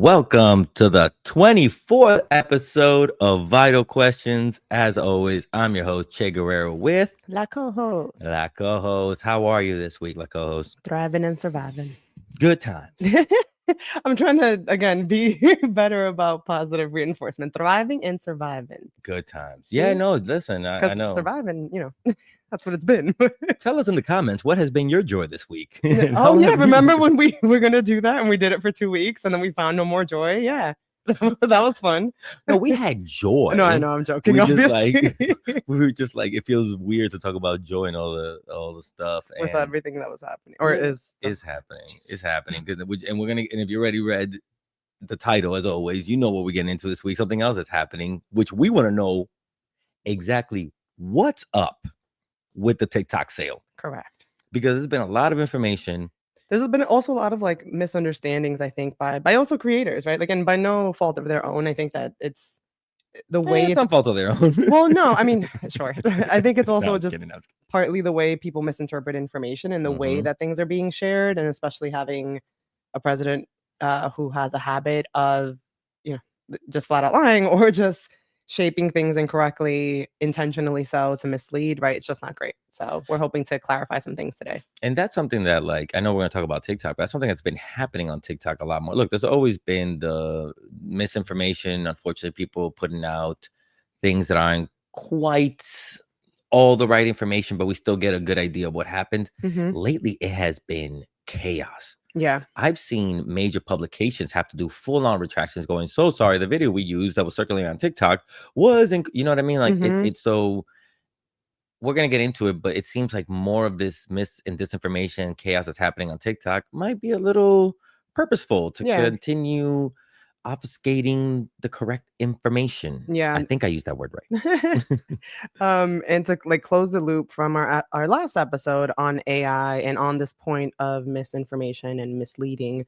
Welcome to the 24th episode of Vital Questions. As always, I'm your host, Che Guerrero, with La co-host. La co-host. How are you this week, La co-host? Thriving and surviving. Good times. I'm trying to, again, be better about positive reinforcement. Thriving and surviving. Good times. Yeah, no, listen, I Because know. surviving, that's what it's been. Tell us in the comments, what has been your joy this week? Oh, yeah. Remember when we were going to do that and we did it for 2 weeks and then we found no more joy? Yeah. That was fun. No, we had joy. No, I know. I'm joking. We Obviously. we were just like, it feels weird to talk about joy and all the stuff. With and everything that was happening. Or is happening. It's happening. And we're and if you already read the title, as always, you know what we're getting into this week. Something else that's happening, which we want to know exactly what's up with the TikTok sale. Correct. Because there's been a lot of information. There's been also a lot of like misunderstandings, I think, by also creators, right? Like, and by no fault of their own. I think that it's the way it's some fault of their own. Well, no, I mean, sure. I think it's also No, I'm just kidding. partly the way people misinterpret information and the way that things are being shared, and especially having a president who has a habit of, just flat out lying or just shaping things incorrectly, intentionally so to mislead, right? It's just not great. So we're hoping to clarify some things today. And that's something that, like, I know we're going to talk about TikTok, but that's something that's been happening on TikTok a lot more. Look, there's always been the misinformation. Unfortunately, people putting out things that aren't quite all the right information, but we still get a good idea of what happened. Lately, it has been chaos. Yeah. I've seen major publications have to do full-on retractions going, so sorry, the video we used that was circulating on TikTok wasn't, you know what I mean? Like, it's so, we're going to get into it, but it seems like more of this mis and disinformation chaos that's happening on TikTok might be a little purposeful to continue obfuscating the correct information. Yeah. I think I used that word right. And to like close the loop from our last episode on AI and on this point of misinformation and misleading,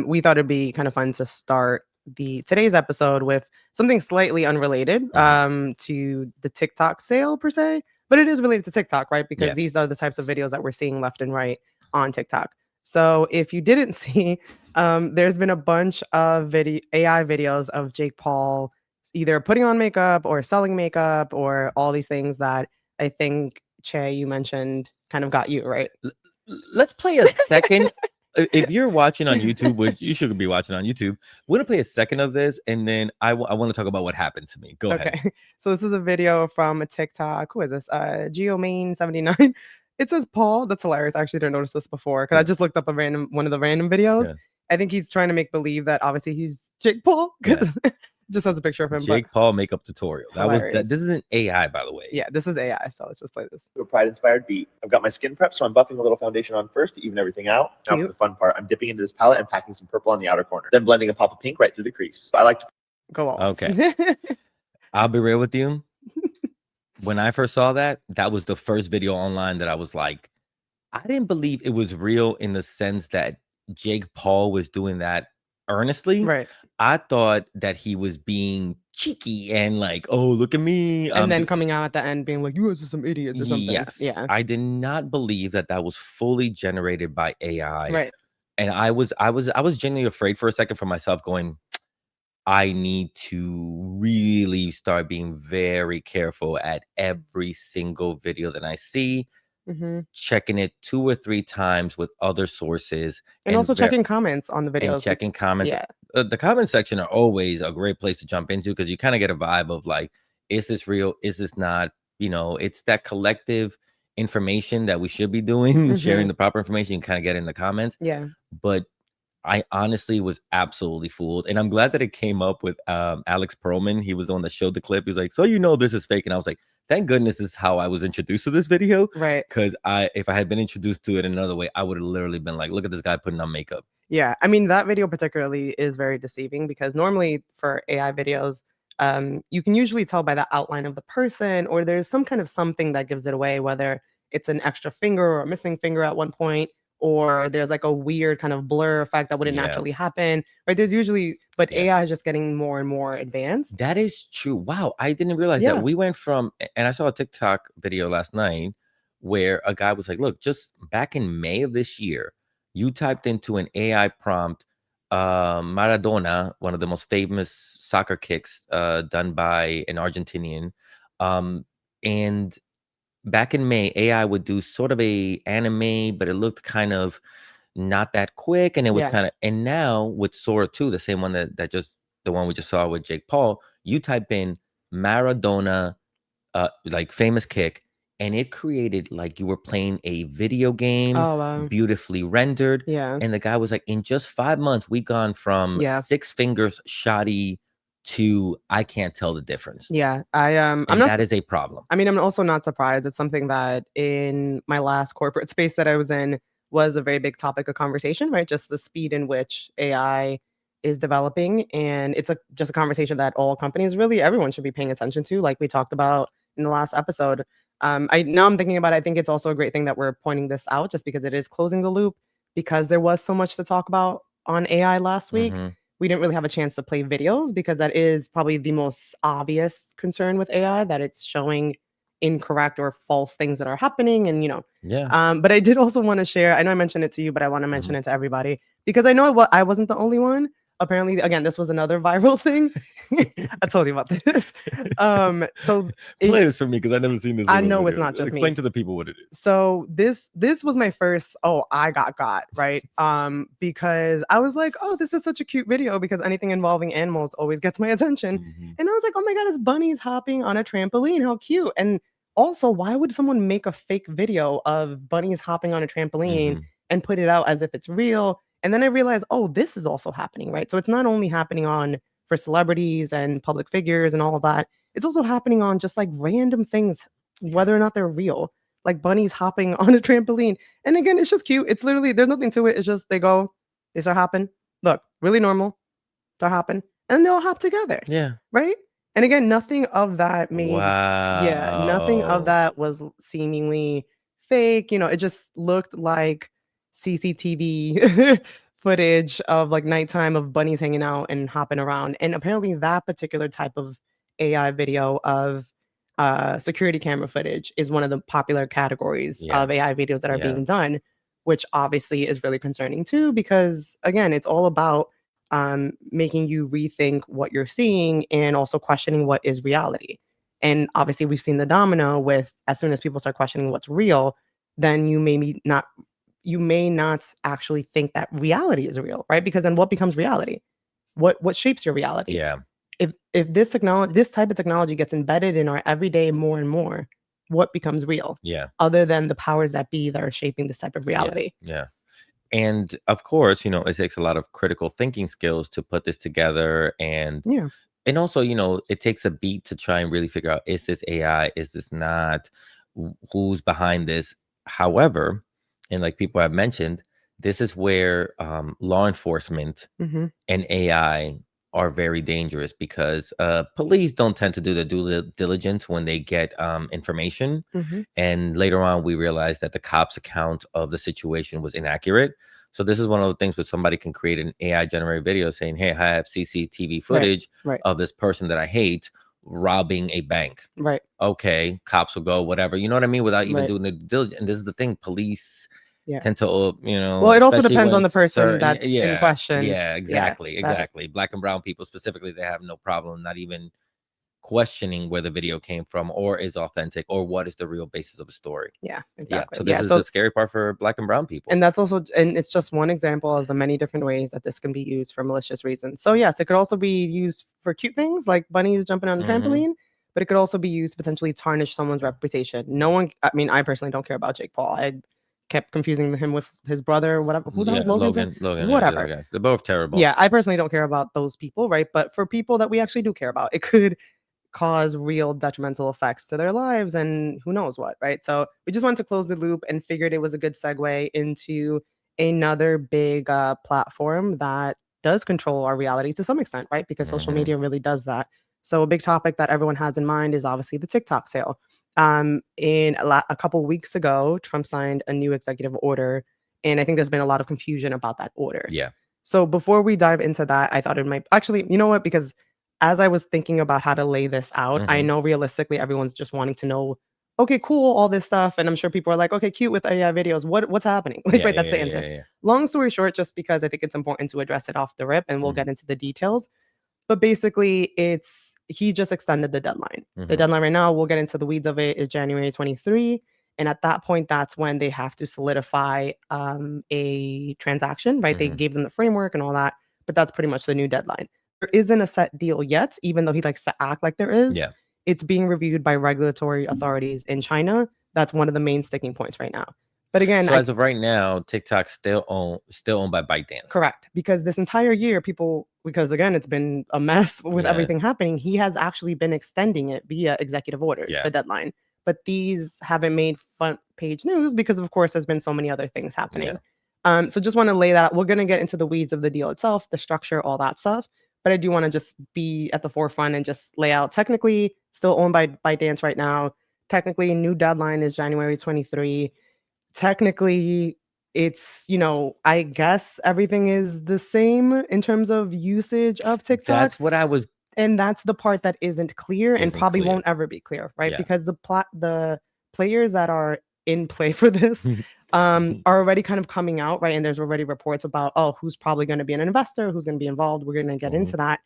we thought it'd be kind of fun to start today's episode with something slightly unrelated to the TikTok sale per se, but it is related to TikTok, right? Because these are the types of videos that we're seeing left and right on TikTok. So if you didn't see, there's been a bunch of AI videos of Jake Paul either putting on makeup or selling makeup or all these things that I think, Che, you mentioned kind of got you, right? Let's play a second. If you're watching on YouTube, which you should be watching on YouTube, we're going to play a second of this, and then I want to talk about what happened to me. Go ahead. Okay. So this is a video from a TikTok. Who is this? GeoMain79. It says Paul. That's hilarious. I actually didn't notice this before because I just looked up one of the random videos. Yeah. I think he's trying to make believe that obviously he's Jake Paul. Just has a picture of him. Jake Paul makeup tutorial. This isn't AI, by the way. Yeah, this is AI. So let's just play this. A Pride-inspired beat. I've got my skin prep, so I'm buffing a little foundation on first to even everything out. Now for the fun part, I'm dipping into this palette and packing some purple on the outer corner. Then blending a pop of pink right through the crease. I like to go off. Okay. I'll be real with you. When I first saw that was the first video online that I was like, I didn't believe it was real in the sense that Jake Paul was doing that earnestly. Right. I thought that he was being cheeky and like, oh, look at me. And then coming out at the end being like, you guys are some idiots or something. Yes. Yeah. I did not believe that was fully generated by AI. Right. And I was genuinely afraid for a second for myself, going, I need to really start being very careful at every single video that I see. Checking it 2 or 3 times with other sources, and also checking comments on the videos. And checking comments. Yeah. The comment section are always a great place to jump into because you kind of get a vibe of like, is this real? Is this not? It's that collective information that we should be doing, sharing the proper information. You kind of get in the comments. Yeah. But I honestly was absolutely fooled. And I'm glad that it came up with Alex Perlman. He was the one that showed the clip. He was like, so this is fake. And I was like, thank goodness this is how I was introduced to this video. Right. Because if I had been introduced to it in another way, I would have literally been like, look at this guy putting on makeup. Yeah. I mean, that video particularly is very deceiving because normally for AI videos, you can usually tell by the outline of the person or there's some kind of something that gives it away, whether it's an extra finger or a missing finger at one point, or there's like a weird kind of blur effect that wouldn't naturally happen, right? There's usually, but AI is just getting more and more advanced. That is true. Wow. I didn't realize that. We went from, and I saw a TikTok video last night where a guy was like, look, just back in May of this year, you typed into an AI prompt, Maradona, one of the most famous soccer kicks done by an Argentinian. And back in May, AI would do sort of a anime, but it looked kind of not that quick, and it was Yeah. kind of. And now with Sora 2, the same one that just the one we just saw with Jake Paul, you type in Maradona, like famous kick, and it created like you were playing a video game, Oh, wow. beautifully rendered. Yeah. And the guy was like, in just 5 months, we've gone from Yeah. 6 fingers shoddy to I can't tell the difference. Yeah. I'm And not. that is a problem. I mean, I'm also not surprised. It's something that in my last corporate space that I was in was a very big topic of conversation, right? Just the speed in which AI is developing. And it's just a conversation that all companies, really everyone should be paying attention to, like we talked about in the last episode. Now I'm thinking about it, I think it's also a great thing that we're pointing this out just because it is closing the loop, because there was so much to talk about on AI last week. Mhm. We didn't really have a chance to play videos because that is probably the most obvious concern with AI, that it's showing incorrect or false things that are happening. And, Yeah. but I did also want to share, I know I mentioned it to you, but I want to mention it to everybody because I know I wasn't the only one. Apparently, again, this was another viral thing. I told you about this. So Play this for me because I've never seen this. I little know it's video. not just Explain me. to the people what it is. So this was my first I got right, because I was like, oh, this is such a cute video because anything involving animals always gets my attention. Mhm. And I was like, oh my god, it's bunnies hopping on a trampoline, how cute. And also, why would someone make a fake video of bunnies hopping on a trampoline Mhm. and put it out as if it's real? And then I realized, oh, this is also happening, right? So it's not only happening on for celebrities and public figures and all of that, it's also happening on just like random things, whether or not they're real, like bunnies hopping on a trampoline. And again, it's just cute. It's literally, there's nothing to it. It's just they start hopping. Look, really normal. Start hopping. And they'll hop together. Yeah. Right? And again, nothing of that nothing of Wow. that was seemingly fake. It just looked like CCTV footage of like nighttime of bunnies hanging out and hopping around. And apparently that particular type of AI video of security camera footage is one of the popular categories Yeah. of AI videos that are Yeah. being done, which obviously is really concerning too, because again, it's all about making you rethink what you're seeing and also questioning what is reality. And obviously, we've seen the domino with as soon as people start questioning what's real, then you may not actually think that reality is real, right? Because then what becomes reality? What shapes your reality? Yeah. If this type of technology gets embedded in our everyday more and more, what becomes real? Yeah. Other than the powers that be that are shaping this type of Yeah. reality. Yeah. And of course, it takes a lot of critical thinking skills to put this together. And Yeah. and also, it takes a beat to try and really figure out, is this AI? Is this not? Who's behind this? However, and like people have mentioned, this is where law enforcement hmm and AI are very dangerous because police don't tend to do the due diligence when they get information. hmm And later on, we realized that the cops' account of the situation was inaccurate. So this is one of the things where somebody can create an AI generated video saying, hey, I have CCTV footage Right. of this person that I hate robbing a bank. Right. Okay, cops will go, whatever. You know what I mean? Without even Right. doing the due diligence. And this is the thing, police Yeah. tend to, Well, it also especially depends when on the person certain, that's in question. yeah, exactly, that- exactly. Black and brown people specifically, they have no problem not even questioning where the video came from or is authentic or what is the real basis of the story. Yeah, Yeah. exactly. So this is the scary part for black and brown people. And that's also, and it's just one example of the many different ways that this can be used for malicious reasons. So yes, it could also be used for cute things like bunnies jumping on a trampoline, but it could also be used to potentially tarnish someone's reputation. I personally don't care about Jake Paul. I kept confusing him with his brother, whatever. Who the hell is Logan? Logan, Whatever. yeah, they're both terrible. Yeah, I personally don't care about those people, right? But for people that we actually do care about, it could cause real detrimental effects to their lives and who knows what, right? So we just wanted to close the loop and figured it was a good segue into another big platform that does control our reality to some extent, right? Because social media really does that. So a big topic that everyone has in mind is obviously the TikTok sale. In a couple weeks ago, Trump signed a new executive order, and I think there's been a lot of confusion about that order. Yeah. So before we dive into that, I thought it might actually, you know what? Because as I was thinking about how to lay this out, I know realistically everyone's just wanting to know, okay, cool, all this stuff. And I'm sure people are like, okay, cute with AI videos. What's happening? Like, Yeah, right, yeah, that's the yeah, answer. yeah, yeah. Long story short, just because I think it's important to address it off the rip, and we'll Mhm. get into the details. But basically, he just extended the deadline. The Mhm. deadline right now, we'll get into the weeds of it, is January 23. And at that point, that's when they have to solidify a transaction, right? They Mhm. gave them the framework and all that, but that's pretty much the new deadline. There isn't a set deal yet, even though he likes to act like there is. Yeah. It's being reviewed by regulatory authorities in China. That's one of the main sticking points right now. But again, So as of right now, TikTok's still owned by ByteDance. correct, because this entire year, because again, it's been a mess with Yeah. everything happening. He has actually been extending it via executive orders, Yeah. the deadline. But these haven't made front page news because, of course, there's been so many other things happening. So just want to lay that out. We're going to get into the weeds of the deal itself, the structure, all that stuff. But I do want to just be at the forefront and just lay out, technically still owned by ByteDance right now. Technically, new deadline is January 23. Technically, it's, I guess everything is the same in terms of usage of TikTok. That's what I was. And that's the part that isn't clear and Isn't probably clear. won't ever be clear, right? Yeah. Because the players that are in play for this are already kind of coming out, right? And there's already reports about, who's probably going to be an investor, who's going to be involved. We're going to get into that.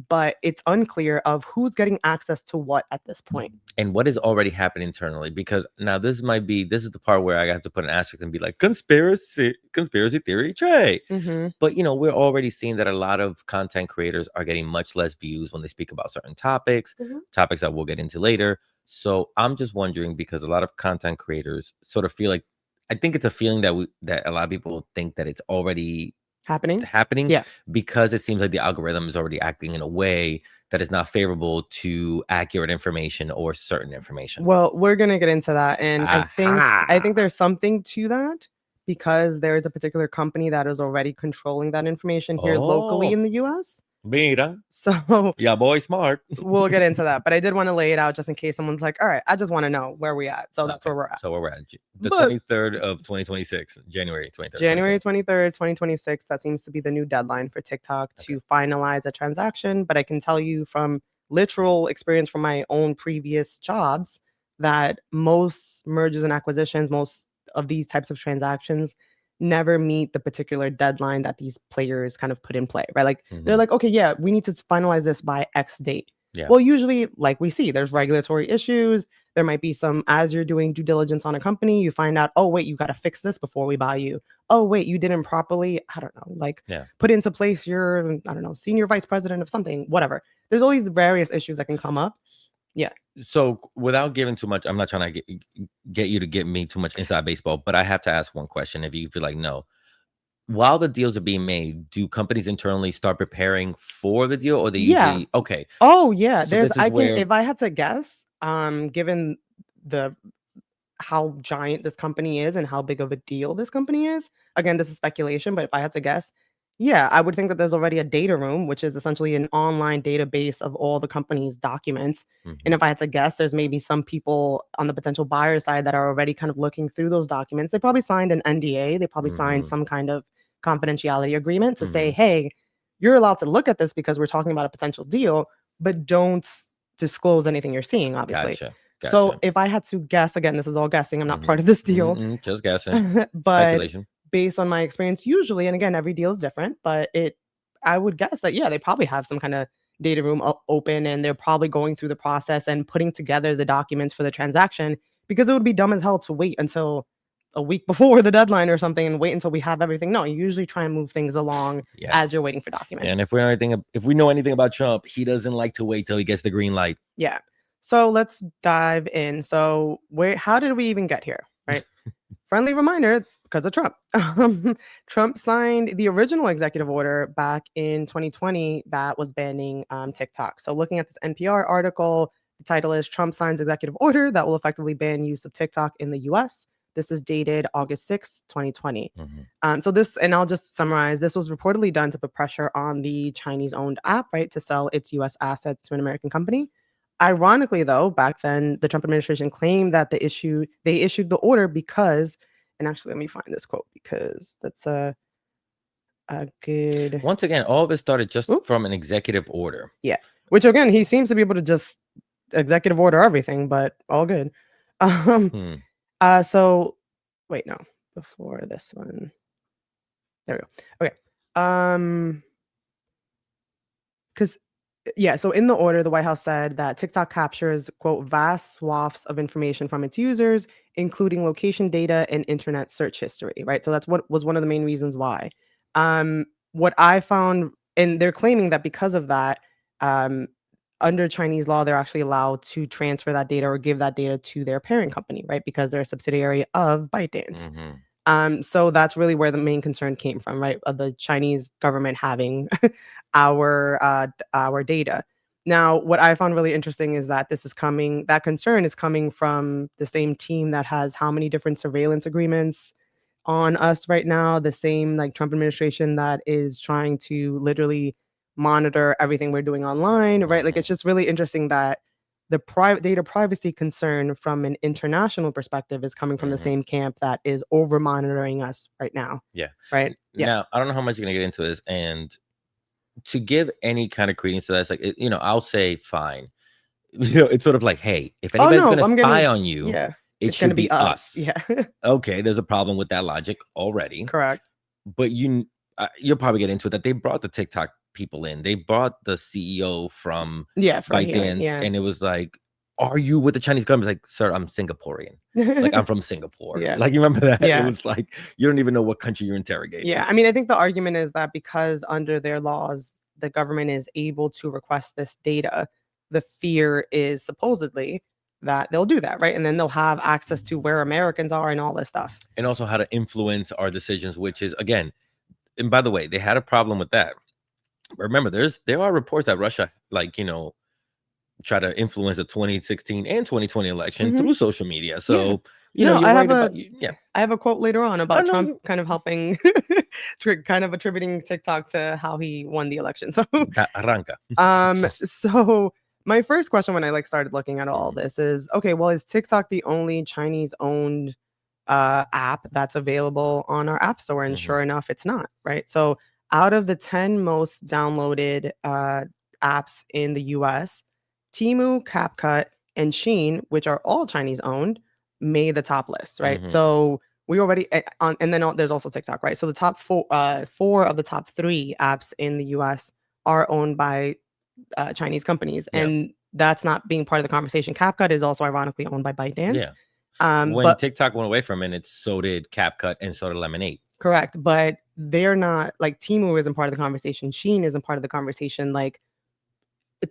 But it's unclear of who's getting access to what at this point. And what is already happening internally, because now this is the part where I have to put an asterisk and be like, conspiracy theory, Trey. But we're already seeing that a lot of content creators are getting much less views when they speak about certain topics that we'll get into later. So I'm just wondering, because a lot of content creators sort of feel like, I think it's a feeling that a lot of people think that it's already happening, Yeah, because it seems like the algorithm is already acting in a way that is not favorable to accurate information or certain information. Well, we're gonna get into that, and I think there's something to that, because there is a particular company that is already controlling that information here locally in the US. Mira. So yeah, boy, smart. We'll get into that, but I did want to lay it out just in case someone's like, all right, I just want to know where we at. So that's where we're at. So where we're at, the 23rd of 2026, January 23rd. January 23rd, 2026. That seems to be the new deadline for TikTok to finalize a transaction. But I can tell you from literal experience from my own previous jobs that most mergers and acquisitions, most of these types of transactions never meet the particular deadline that these players kind of put in play, right? Like they're like, okay, yeah, we need to finalize this by X date. Yeah. Well, usually, like we see, there's regulatory issues. There might be some, as you're doing due diligence on a company, you find out, oh, wait, you got to fix this before we buy you. Oh, wait, you didn't properly, I don't know, put into place your, I don't know, senior vice president of something, whatever. There's all these various issues that can come up. Yeah. So without giving too much, I'm not trying to get you to get me too much inside baseball, but I have to ask one question. If you feel like no, while the deals are being made, do companies internally start preparing for the deal, or they usually okay? Oh yeah, So if I had to guess, given how giant this company is and how big of a deal this company is, again, this is speculation, but if I had to guess, yeah, I would think that there's already a data room, which is essentially an online database of all the company's documents. And if I had to guess, there's maybe some people on the potential buyer side that are already kind of looking through those documents. They probably signed an NDA. They probably signed some kind of confidentiality agreement to say, hey, you're allowed to look at this because we're talking about a potential deal, but don't disclose anything you're seeing, obviously. Gotcha. So if I had to guess, again, this is all guessing. I'm not part of this deal. Just guessing. But speculation. Based on my experience, usually, and again, every deal is different, but I would guess that, yeah, they probably have some kind of data room open, and they're probably going through the process and putting together the documents for the transaction, because it would be dumb as hell to wait until a week before the deadline or something and wait until we have everything. No, you usually try and move things along as you're waiting for documents. And if we know anything about Trump, he doesn't like to wait till he gets the green light. Yeah. So let's dive in. So how did we even get here, right? Friendly reminder, because of Trump. Trump signed the original executive order back in 2020 that was banning TikTok. So looking at this NPR article, the title is Trump signs executive order that will effectively ban use of TikTok in the US. This is dated August 6th, 2020. So this, and I'll just summarize, this was reportedly done to put pressure on the Chinese-owned app, right, to sell its US assets to an American company. Ironically, though, back then, the Trump administration claimed that they issued the order because, and actually, let me find this quote because that's a good. Once again, all of it started just from an executive order. Yeah, which again, he seems to be able to just executive order everything, but all good. Um, Hmm. so wait, no, before this one. There we go. Okay. Because yeah, so in the order, the White House said that TikTok captures, quote, vast swaths of information from its users, including location data and internet search history, right? So that's what was one of the main reasons why. What I found, and they're claiming that because of that, um, under Chinese law, they're actually allowed to transfer that data or give that data to their parent company, right? Because they're a subsidiary of ByteDance. Mhm. So that's really where the main concern came from, right? Of the Chinese government having our data. Now, what I found really interesting is that that concern is coming from the same team that has how many different surveillance agreements on us right now, the same like Trump administration that is trying to literally monitor everything we're doing online, right? Like it's Mhm. just really interesting that the private data privacy concern from an international perspective is coming from the Mhm. same camp that is over monitoring us right now. Yeah. Right. Yeah. Now, I don't know how much you're gonna get into this, and to give any kind of credence to that, it's like, I'll say fine. It's sort of like, hey, if Oh anybody's no, gonna I'm spy getting on you, yeah. it It's gonna should be be us. us. Yeah. Okay, there's a problem with that logic already. Correct. But you'll probably get into it that they brought the TikTok people in. They brought the CEO from Yeah, for a hearing. ByteDance, Yeah. and it was like, "Are you with the Chinese government?" It's like, "Sir, I'm Singaporean. Like, I'm from Singapore." Yeah. Like, you remember that? It Yeah. was like, you don't even know what country you're interrogating. Yeah, I mean, I think the argument is that because under their laws, the government is able to request this data, the fear is supposedly that they'll do that, right? And then they'll have access to where Americans are and all this stuff. And also how to influence our decisions, which is, again, and by the way, they had a problem with that. Remember, there are reports that Russia, like, try to influence the 2016 and 2020 election Mhm. through social media. Yeah. So, No, you're worried about, yeah. I have a quote later on I about know Trump you kind of helping kind of attributing TikTok to how he won the election. So arranca. so my first question when I like started looking at all Mhm. this is, okay, well, is TikTok the only Chinese owned app that's available on our app store? And Mhm. sure enough, it's not, right? So out of the 10 most downloaded apps in the US, Temu, CapCut, and Shein, which are all Chinese owned, made the top list, right? Mhm. So we already and then there's also TikTok, right? So the top four of the top three apps in the US are owned by Chinese companies, Yeah. and that's not being part of the conversation. CapCut is also ironically owned by ByteDance. Yeah. When But TikTok went away from it, so did CapCut and so did Lemonade. correct, but they're not like Temu isn't part of the conversation. Shein isn't part of the conversation. Like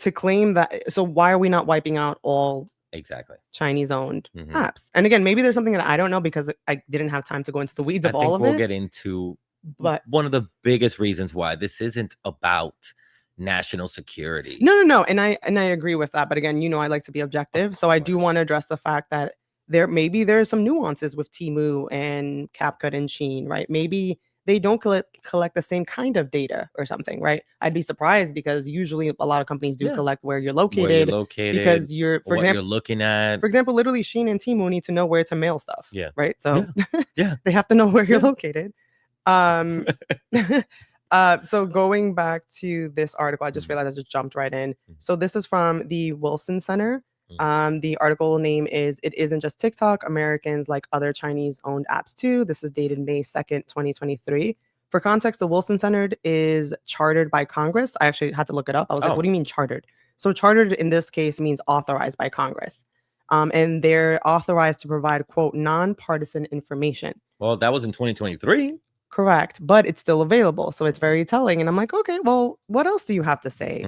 to claim that, so why are we not wiping out all Exactly. Chinese owned Mhm. apps? And again, maybe there's something that I don't know because I didn't have time to go into the weeds I of all think of we'll it. get into But one of the biggest reasons why this isn't about national security. no, and I agree with that. But again, I like to be objective, so I do course. want to address the fact that there's some nuances with Temu and CapCut and Shein, right? Maybe they don't collect the same kind of data or something, right? I'd be surprised because usually a lot of companies do Yeah. collect where you're Where you're located located, because what you're looking at. for example, literally Shein and Temu need to know where to mail stuff, Yeah. right? So Yeah. they have to know where you're Yeah. located. So going back to this article, I just realized I just jumped right in. So this is from the Wilson Center. The article name is "It Isn't Just TikTok. Americans like other Chinese-owned apps too." This is dated May 2nd, 2023. For context, the Wilson Center is chartered by Congress. I actually had to look it up. I was like, Oh. what do you mean chartered? So chartered in this case means authorized by Congress. And they're authorized to provide, quote, nonpartisan information. Well, that was in 2023. Correct, but it's still available, so it's very telling, and I'm like, "Okay, well, what else do you have to say?"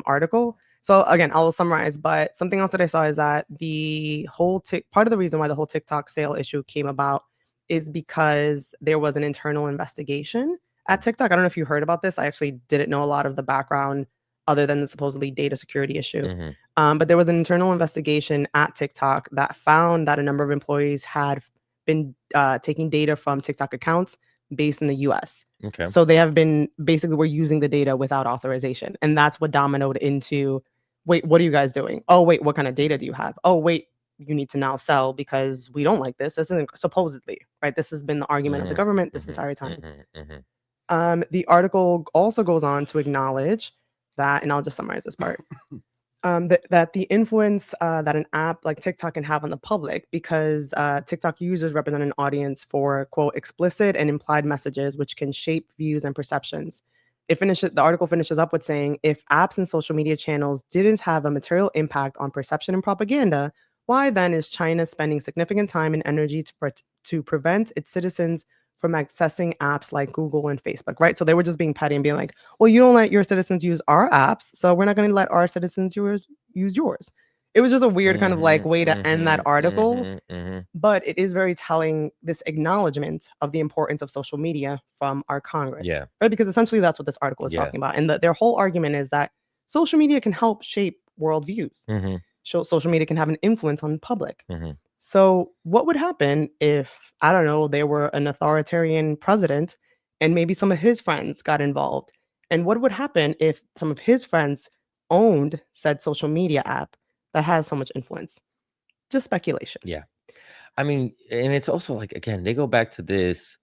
Article. So again, I'll summarize, but something else that I saw is that the whole part of the reason why the whole TikTok sale issue came about is because there was an internal investigation at TikTok. I don't know if you heard about this. I actually didn't know a lot of the background other than the supposedly data security issue. But there was an internal investigation at TikTok that found that a number of employees had been taking data from TikTok accounts based in the US. Okay. So they have been basically we're using the data without authorization. And that's what dominoed into, wait, what are you guys doing? Oh, wait, what kind of data do you have? Oh, wait, you need to now sell because we don't like this. This isn't supposedly, right? This has been the argument of the government this entire time. The article also goes on to acknowledge that, and I'll just summarize this part. That the influence that an app like TikTok can have on the public, because TikTok users represent an audience for, quote, explicit and implied messages, which can shape views and perceptions. The article finishes up with saying, if apps and social media channels didn't have a material impact on perception and propaganda, why then is China spending significant time and energy to prevent its citizens from accessing apps like Google and Facebook, right? So they were just being petty and being like, well, you don't let your citizens use our apps, so we're not going to let our citizens use yours. It was just a weird kind of like way to end that article, but it is very telling, this acknowledgement of the importance of social media from our Congress, Yeah. right? Because essentially that's what this article is Yeah. talking about, and their whole argument is that social media can help shape worldviews. Social media can have an influence on the public. So what would happen if, I don't know, there were an authoritarian president and maybe some of his friends got involved? And what would happen if some of his friends owned said social media app that has so much influence? Just speculation. Yeah. I mean, and it's also like, again, they go back to this,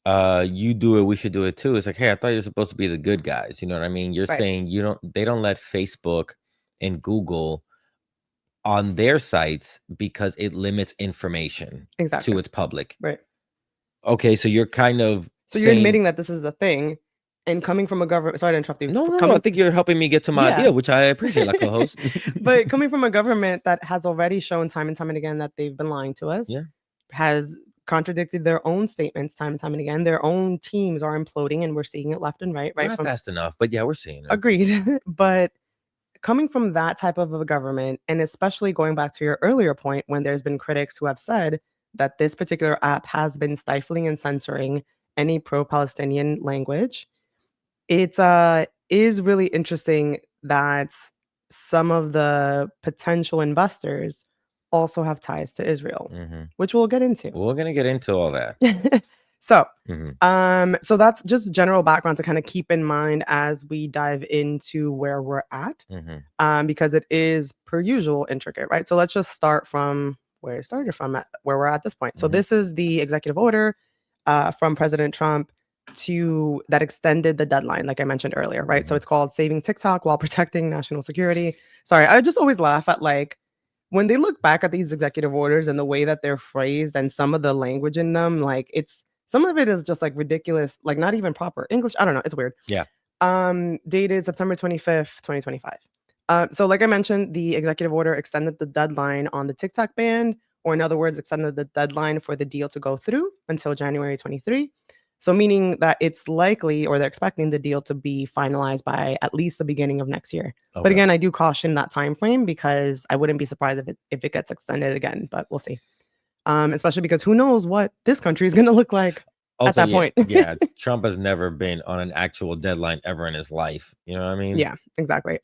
you do it, we should do it too. It's like, hey, I thought you're supposed to be the good guys. You know what I mean? You're Right. saying they don't let Facebook and Google on their sites because it limits information Exactly. to its public. Right. Okay, so you're kind of you're admitting that this is a thing, and coming from a government. Sorry to interrupt you. No, I think you're helping me get to my idea, which I appreciate, like co-host. But coming from a government that has already shown time and time and again that they've been lying to us, has contradicted their own statements time and time and again. Their own teams are imploding, and we're seeing it left and right. Not fast enough, but yeah, we're seeing it. Agreed. But coming from that type of a government, and especially going back to your earlier point, when there's been critics who have said that this particular app has been stifling and censoring any pro-Palestinian language, it is really interesting that some of the potential investors also have ties to Israel, which we'll get into. We're going to get into all that. So, so that's just general background to kind of keep in mind as we dive into where we're at, because it is, per usual, intricate, right? So let's just start from where it started from, where we're at this point. So this is the executive order from President Trump that extended the deadline, like I mentioned earlier, right? So it's called Saving TikTok While Protecting National Security. Sorry, I just always laugh at, like, when they look back at these executive orders and the way that they're phrased and some of the language in them, like, some of it is just like ridiculous, like not even proper English. I don't know. It's weird. Yeah. Dated September 25th, 2025. So like I mentioned, the executive order extended the deadline on the TikTok ban, or in other words, extended the deadline for the deal to go through until January 23. So meaning that it's likely, or they're expecting the deal to be finalized by at least the beginning of next year. Okay. But again, I do caution that time frame because I wouldn't be surprised if it gets extended again, but we'll see. Especially because who knows what this country is going to look like also, at that point. Yeah, Trump has never been on an actual deadline ever in his life. You know what I mean? Yeah, exactly.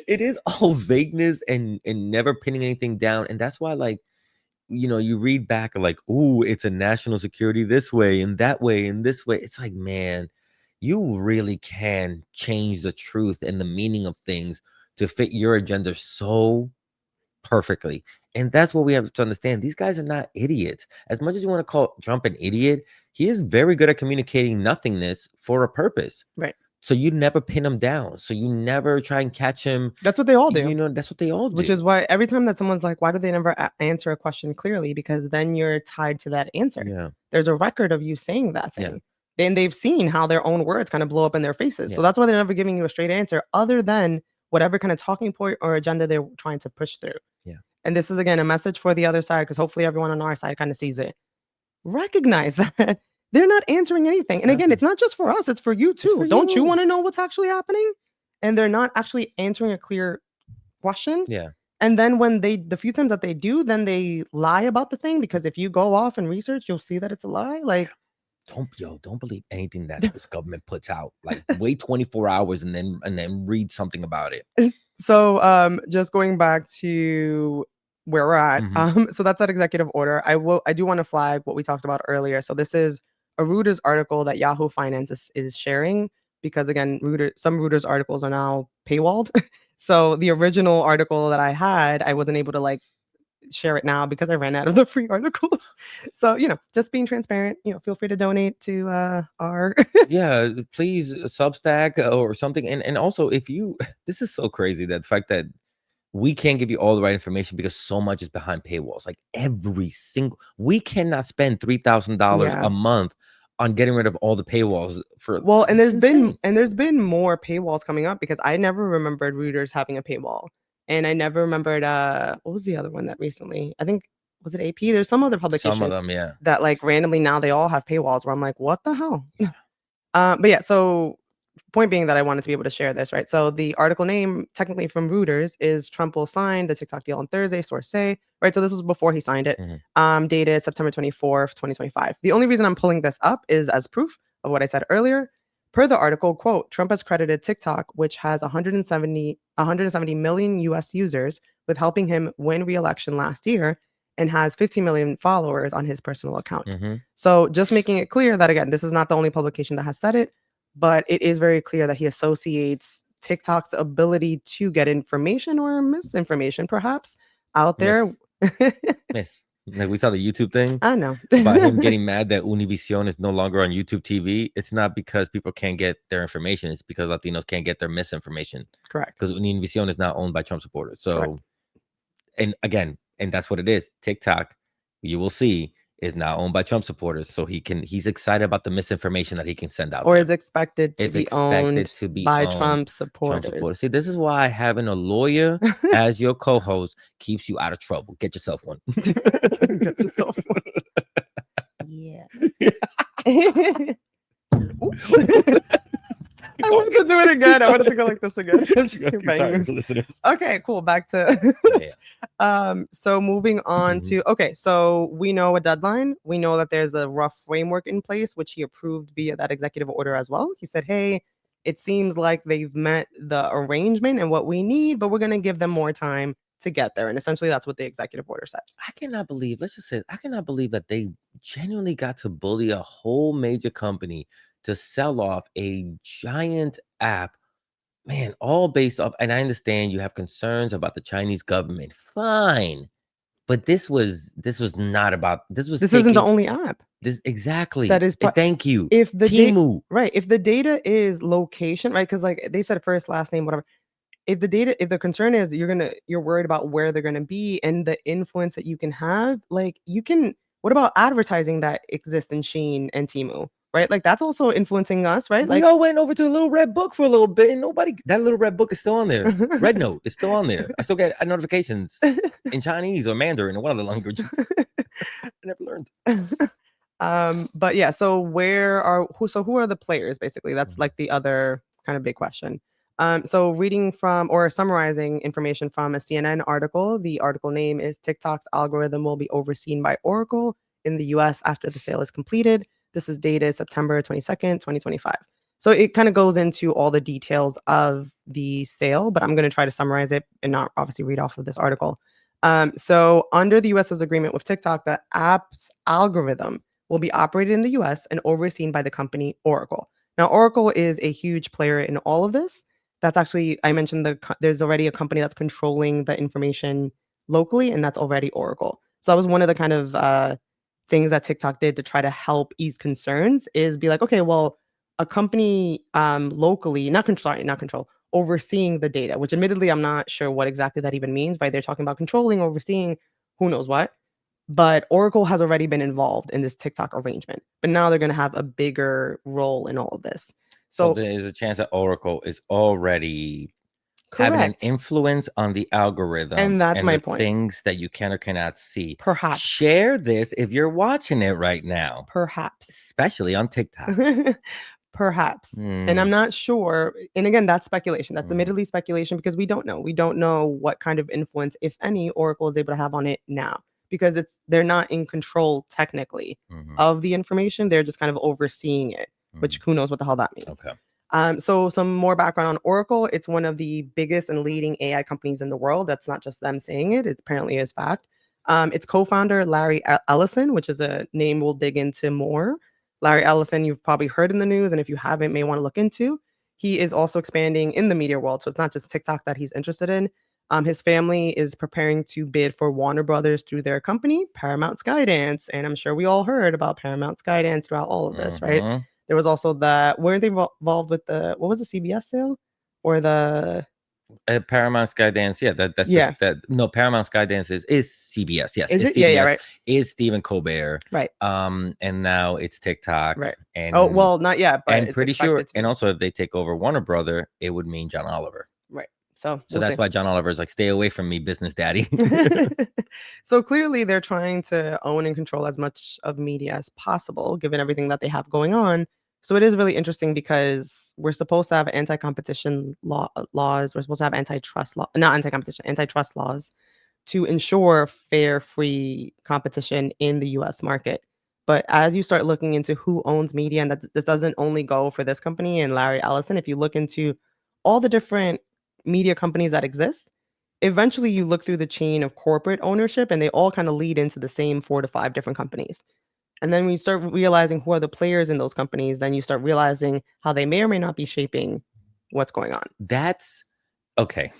It is all vagueness and never pinning anything down. And that's why, like, you read back like, ooh, it's a national security this way and that way and this way. It's like, man, you really can change the truth and the meaning of things to fit your agenda so perfectly. And that's what we have to understand. These guys are not idiots. As much as you want to call Trump an idiot, he is very good at communicating nothingness for a purpose. Right. So you never pin him down. So you never try and catch him. That's what they all do. That's what they all do. Which is why every time that someone's like, why do they never answer a question clearly? Because then you're tied to that answer. Yeah. There's a record of you saying that thing. Yeah. Then they've seen how their own words kind of blow up in their faces. Yeah. So that's why they're never giving you a straight answer other than whatever kind of talking point or agenda they're trying to push through. Yeah. And this is, again, a message for the other side, because hopefully everyone on our side kind of sees it. Recognize that they're not answering anything. And again, it's not just for us, it's for you too. Don't you want to know what's actually happening? And they're not actually answering a clear question. Yeah. And then when the few times that they do, then they lie about the thing, because if you go off and research, you'll see that it's a lie. Like, don't believe anything that this government puts out. Like, wait 24 hours and then read something about it. So just going back to where we're at. So that's that executive order. I do want to flag what we talked about earlier. So this is a Reuters article that Yahoo Finance is sharing, because again, some Reuters articles are now paywalled. So the original article that I had, I wasn't able to share it now because I ran out of the free articles. So, just being transparent, feel free to donate to our Yeah, please, Substack or something. And also, if you, this is so crazy, that the fact that we can't give you all the right information because so much is behind paywalls. Like we cannot spend $3,000 Yeah. a month on getting rid of all the paywalls for. Well, and it's insane. there's been more paywalls coming up because I never remembered Reuters having a paywall. And I never remembered what was the other one that recently? I think was it AP? There's some other Some of publication them, yeah. that like randomly now they all have paywalls where I'm like, what the hell? But yeah, so point being that I wanted to be able to share this, right? So the article name, technically from Reuters, is Trump will sign the TikTok deal on Thursday, sources say, right? So this was before he signed it, dated September 24th, 2025. The only reason I'm pulling this up is as proof of what I said earlier. Per the article, quote, Trump has credited TikTok, which has 170 million US users, with helping him win re-election last year and has 15 million followers on his personal account. So just making it clear that, again, this is not the only publication that has said it, but it is very clear that he associates TikTok's ability to get information or misinformation, perhaps, out there. Miss. Like we saw the YouTube thing. I know. About him getting mad that Univision is no longer on YouTube TV. It's not because people can't get their information. It's because Latinos can't get their misinformation. Correct. Because Univision is now owned by Trump supporters. So, Correct. and again, and that's what it is. TikTok, you will see, is now owned by Trump supporters. So he's excited about the misinformation that he can send out. Or there. is expected to be owned by Trump supporters. See, this is why having a lawyer as your co-host keeps you out of trouble. Get yourself one. Get yourself one. Yeah. I wanted to do it again. I wanted to go like this again. Sorry, listeners. Okay, cool. Back to so moving on to so we know a deadline. We know that there's a rough framework in place, which he approved via that executive order as well. He said, hey, it seems like they've met the arrangement and what we need, but we're going to give them more time to get there. And essentially that's what the executive order says. I cannot believe that they genuinely got to bully a whole major company to sell off a giant app, man, all based off. And I understand you have concerns about the Chinese government. Fine. But this was not about this isn't the only app. This exactly. That is thank you. If the Temu. Right. If the data is location, right? Because like they said first, last name, whatever. If the concern is you're worried about where they're gonna be and the influence that you can have, like what about advertising that exists in Shein and Temu? Right? Like that's also influencing us, right? Like, we all went over to the little red book for a little bit, and that little red book is still on there. Red Note is still on there. I still get notifications in Chinese or Mandarin or one of the languages. I never learned. But yeah, so who are the players basically? That's like the other kind of big question. So reading from or summarizing information from a CNN article, the article name is TikTok's algorithm will be overseen by Oracle in the US after the sale is completed. This is dated September 22nd, 2025. So it kind of goes into all the details of the sale, but I'm going to try to summarize it and not obviously read off of this article. So under the US's agreement with TikTok, the app's algorithm will be operated in the US and overseen by the company Oracle. Now, Oracle is a huge player in all of this. That's actually, I mentioned there's already a company that's controlling the information locally, and that's already Oracle. So that was one of the kind of things that TikTok did to try to help ease concerns is be like, okay, well, a company locally, not control, overseeing the data, which admittedly, I'm not sure what exactly that even means, right? They're talking about controlling, overseeing, who knows what. But Oracle has already been involved in this TikTok arrangement, but now they're going to have a bigger role in all of this. So there's a chance that Oracle is already having an influence on the algorithm. And that's my point. Things that you can or cannot see. Perhaps. Share this if you're watching it right now. Perhaps. Especially on TikTok. Perhaps. And I'm not sure. And again, that's speculation. That's admittedly speculation because we don't know. We don't know what kind of influence, if any, Oracle is able to have on it now. Because they're not in control technically of the information. They're just kind of overseeing it, which who knows what the hell that means. Okay. So some more background on Oracle. It's one of the biggest and leading AI companies in the world. That's not just them saying it. It apparently is fact. Its co-founder, Larry Ellison, which is a name we'll dig into more. Larry Ellison, you've probably heard in the news, and if you haven't, may want to look into. He is also expanding in the media world. So it's not just TikTok that he's interested in. His family is preparing to bid for Warner Brothers through their company, Paramount Skydance. And I'm sure we all heard about Paramount Skydance throughout all of this, right? Mhm. There was also weren't they involved with what was the CBS sale? Or the, Paramount Skydance, yeah, that's just yeah, that. No, Paramount Skydance is CBS. Yes, is it's it? Yeah, CBS. right, Is Stephen Colbert. right, And now it's TikTok, right. Oh, and well, not yet, but it's pretty sure, expected to and be. also if they take over Warner Brother, it would mean John Oliver. Right. So So we'll that's see. why John Oliver is like, stay away from me, business daddy. So clearly they're trying to own and control as much of media as possible, given everything that they have going on. So it is really interesting because we're supposed to have anti-competition laws. We're supposed to have not anti-competition, antitrust laws to ensure fair, free competition in the US market. But as you start looking into who owns media, and that this doesn't only go for this company and Larry Ellison, if you look into all the different media companies that exist, eventually you look through the chain of corporate ownership and they all kind of lead into the same 4 to 5 different companies. And then when you start realizing who are the players in those companies, then you start realizing how they may or may not be shaping what's going on. That's okay.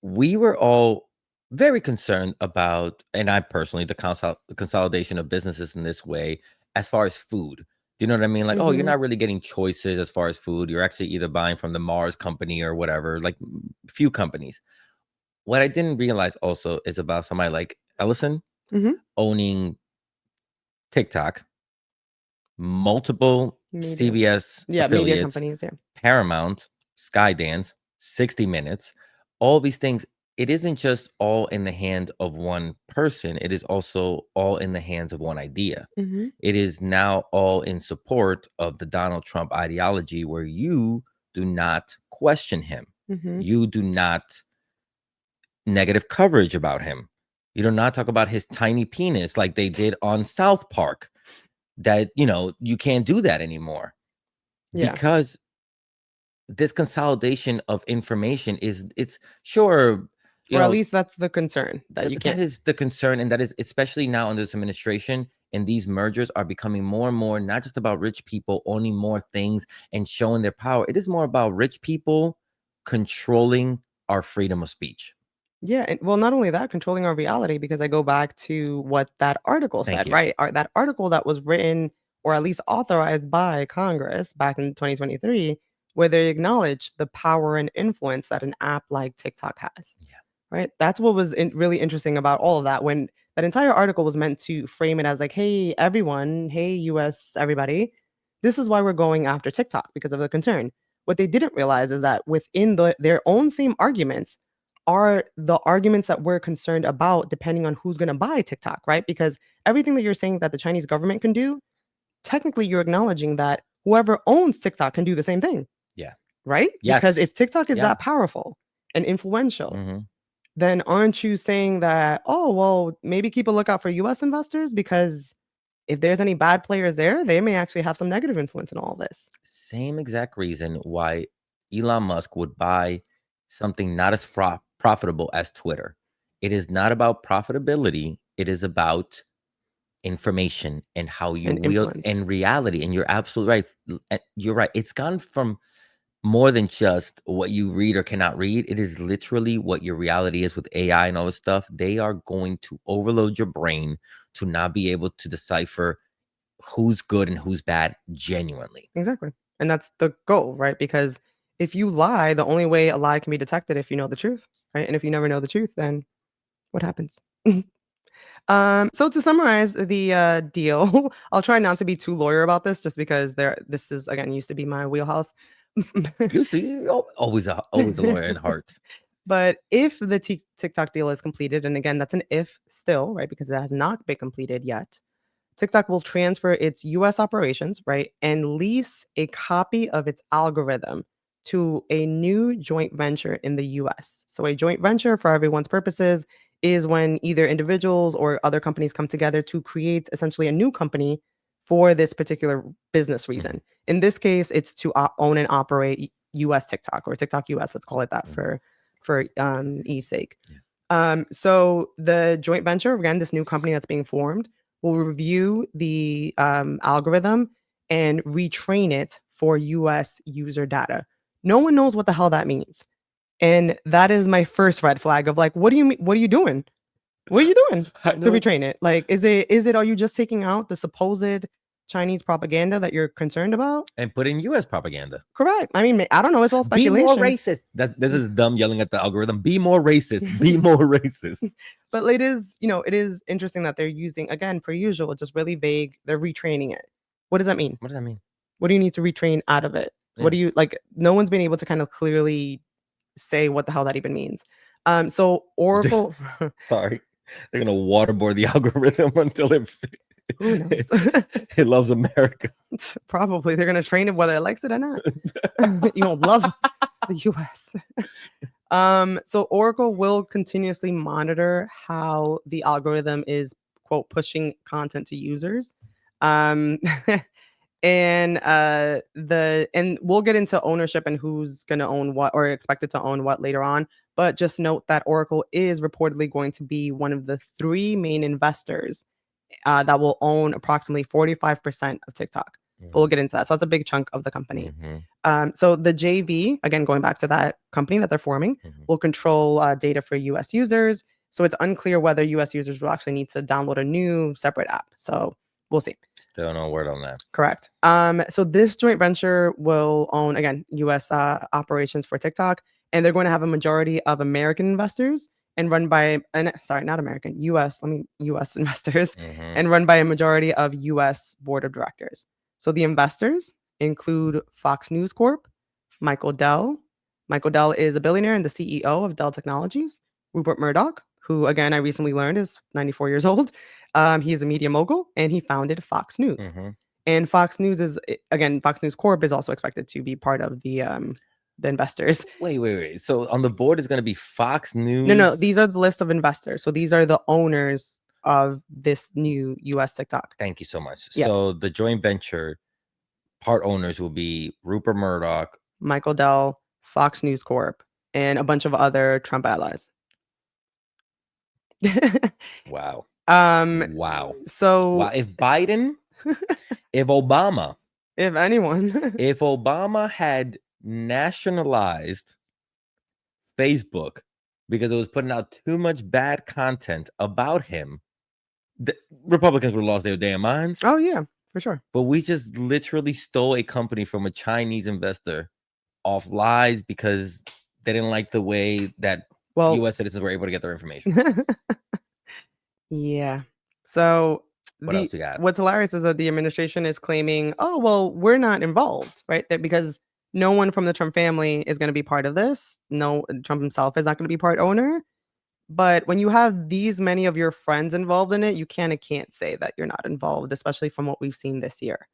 We were all very concerned about, and I personally, the consolidation of businesses in this way, as far as food. Do you know what I mean? Like, oh, you're Mhm. not really getting choices as far as food. You're actually either buying from the Mars company or whatever, like few companies. What I didn't realize also is about somebody like Ellison Mhm. owning TikTok, multiple Media. CBS Yeah, media affiliates, companies, yeah. Paramount, Skydance, 60 Minutes, all these things. It isn't just all in the hand of one person. It is also all in the hands of one idea. Mhm. It is now all in support of the Donald Trump ideology where you do not question him. Mhm. You do not negative coverage about him. You do not talk about his tiny penis like they did on South Park. That, you can't do that anymore Yeah. because this consolidation of information it's sure, Or at least that's the concern that you that can't. is the concern, and that is especially now under this administration, and these mergers are becoming more and more not just about rich people owning more things and showing their power. It is more about rich people controlling our freedom of speech. Yeah, and well, not only that, controlling our reality, because I go back to what that article Thank said, you. right? That article that was written or at least authorized by Congress back in 2023, where they acknowledged the power and influence that an app like TikTok has. Yeah. Right? That's what was really interesting about all of that. When that entire article was meant to frame it as like, hey, everyone, hey, US, everybody, this is why we're going after TikTok because of the concern. What they didn't realize is that within their own same arguments are the arguments that we're concerned about depending on who's going to buy TikTok, right? Because everything that you're saying that the Chinese government can do, technically you're acknowledging that whoever owns TikTok can do the same thing, Yeah. right? Because Yes. if TikTok is Yeah. that powerful and influential, Hmm. then aren't you saying that, oh, well, maybe keep a lookout for US investors? Because if there's any bad players there, they may actually have some negative influence in all this. Same exact reason why Elon Musk would buy something not as profitable as Twitter. It is not about profitability. It is about information and how you And wield influence. and reality. And you're absolutely right. You're right. It's gone from more than just what you read or cannot read. It is literally what your reality is with AI and all this stuff. They are going to overload your brain to not be able to decipher who's good and who's bad genuinely. Exactly. And that's the goal, right? Because if you lie, the only way a lie can be detected if you know the truth, right? And if you never know the truth, then what happens? So to summarize the deal, I'll try not to be too lawyer about this, just because this is again used to be my wheelhouse. You see, always a lawyer in heart. But if the TikTok deal is completed, and again, that's an if still, right? Because it has not been completed yet. TikTok will transfer its US operations, right, and lease a copy of its algorithm to a new joint venture in the US. So, a joint venture, for everyone's purposes, is when either individuals or other companies come together to create essentially a new company for this particular business Mhm, reason. In this case, it's to own and operate US TikTok, or TikTok US, let's call it that mhm, for ease sake. yeah. So the joint venture, again, this new company that's being formed, will review the algorithm and retrain it for US user data. No one knows what the hell that means. And that is my first red flag of like, what do you mean? What are you doing? What are you doing to retrain it? Like, is it, are you just taking out the supposed Chinese propaganda that you're concerned about? And put in US propaganda. Correct. I mean, I don't know. It's all Be speculation. more racist. This is dumb yelling at the algorithm. Be more racist. Be more racist. But it is, it is interesting that they're using, again, per usual, just really vague. They're retraining it. What does that mean? What does that mean? What do you need to retrain out of it? Yeah. What do you like? No one's been able to kind of clearly say what the hell that even means. So Oracle. Sorry, they're gonna waterboard the algorithm until it. Who knows? It loves America. Probably they're gonna train it whether it likes it or not. You don't love the U.S. So Oracle will continuously monitor how the algorithm is, quote, pushing content to users. And we'll get into ownership and who's going to own what or expected to own what later on. But just note that Oracle is reportedly going to be one of the 3 main investors that will own approximately 45% of TikTok. Mm-hmm. But we'll get into that. So that's a big chunk of the company. Mm-hmm. So the JV, again, going back to that company that they're forming, mm-hmm. will control data for US users. So it's unclear whether US users will actually need to download a new separate app. So we'll see. Still no word on that. Correct. So this joint venture will own, again, US operations for TikTok, and they're going to have a majority of American investors and run by, not American, US investors, mm-hmm. and run by a majority of US board of directors. So the investors include Fox News Corp, Michael Dell. Michael Dell is a billionaire and the CEO of Dell Technologies. Rupert Murdoch, who, again, I recently learned is 94 years old. He is a media mogul, and he founded Fox News. Mm-hmm. And Fox News Fox News Corp is also expected to be part of the investors. Wait. So on the board is going to be Fox News? No. These are the list of investors. So these are the owners of this new US TikTok. Thank you so much. Yes. So the joint venture part owners will be Rupert Murdoch, Michael Dell, Fox News Corp, and a bunch of other Trump allies. Wow. Wow. So if Biden, if Obama, if anyone, if Obama had nationalized Facebook because it was putting out too much bad content about him, the Republicans would have lost their damn minds. Oh yeah, for sure. But we just literally stole a company from a Chinese investor off lies because they didn't like the way that U.S. citizens were able to get their information. Yeah. So what else you got? What's hilarious is that the administration is claiming, oh, well, we're not involved, right? That because no one from the Trump family is going to be part of this. No, Trump himself is not going to be part owner. But when you have these many of your friends involved in it, you can't say that you're not involved, especially from what we've seen this year.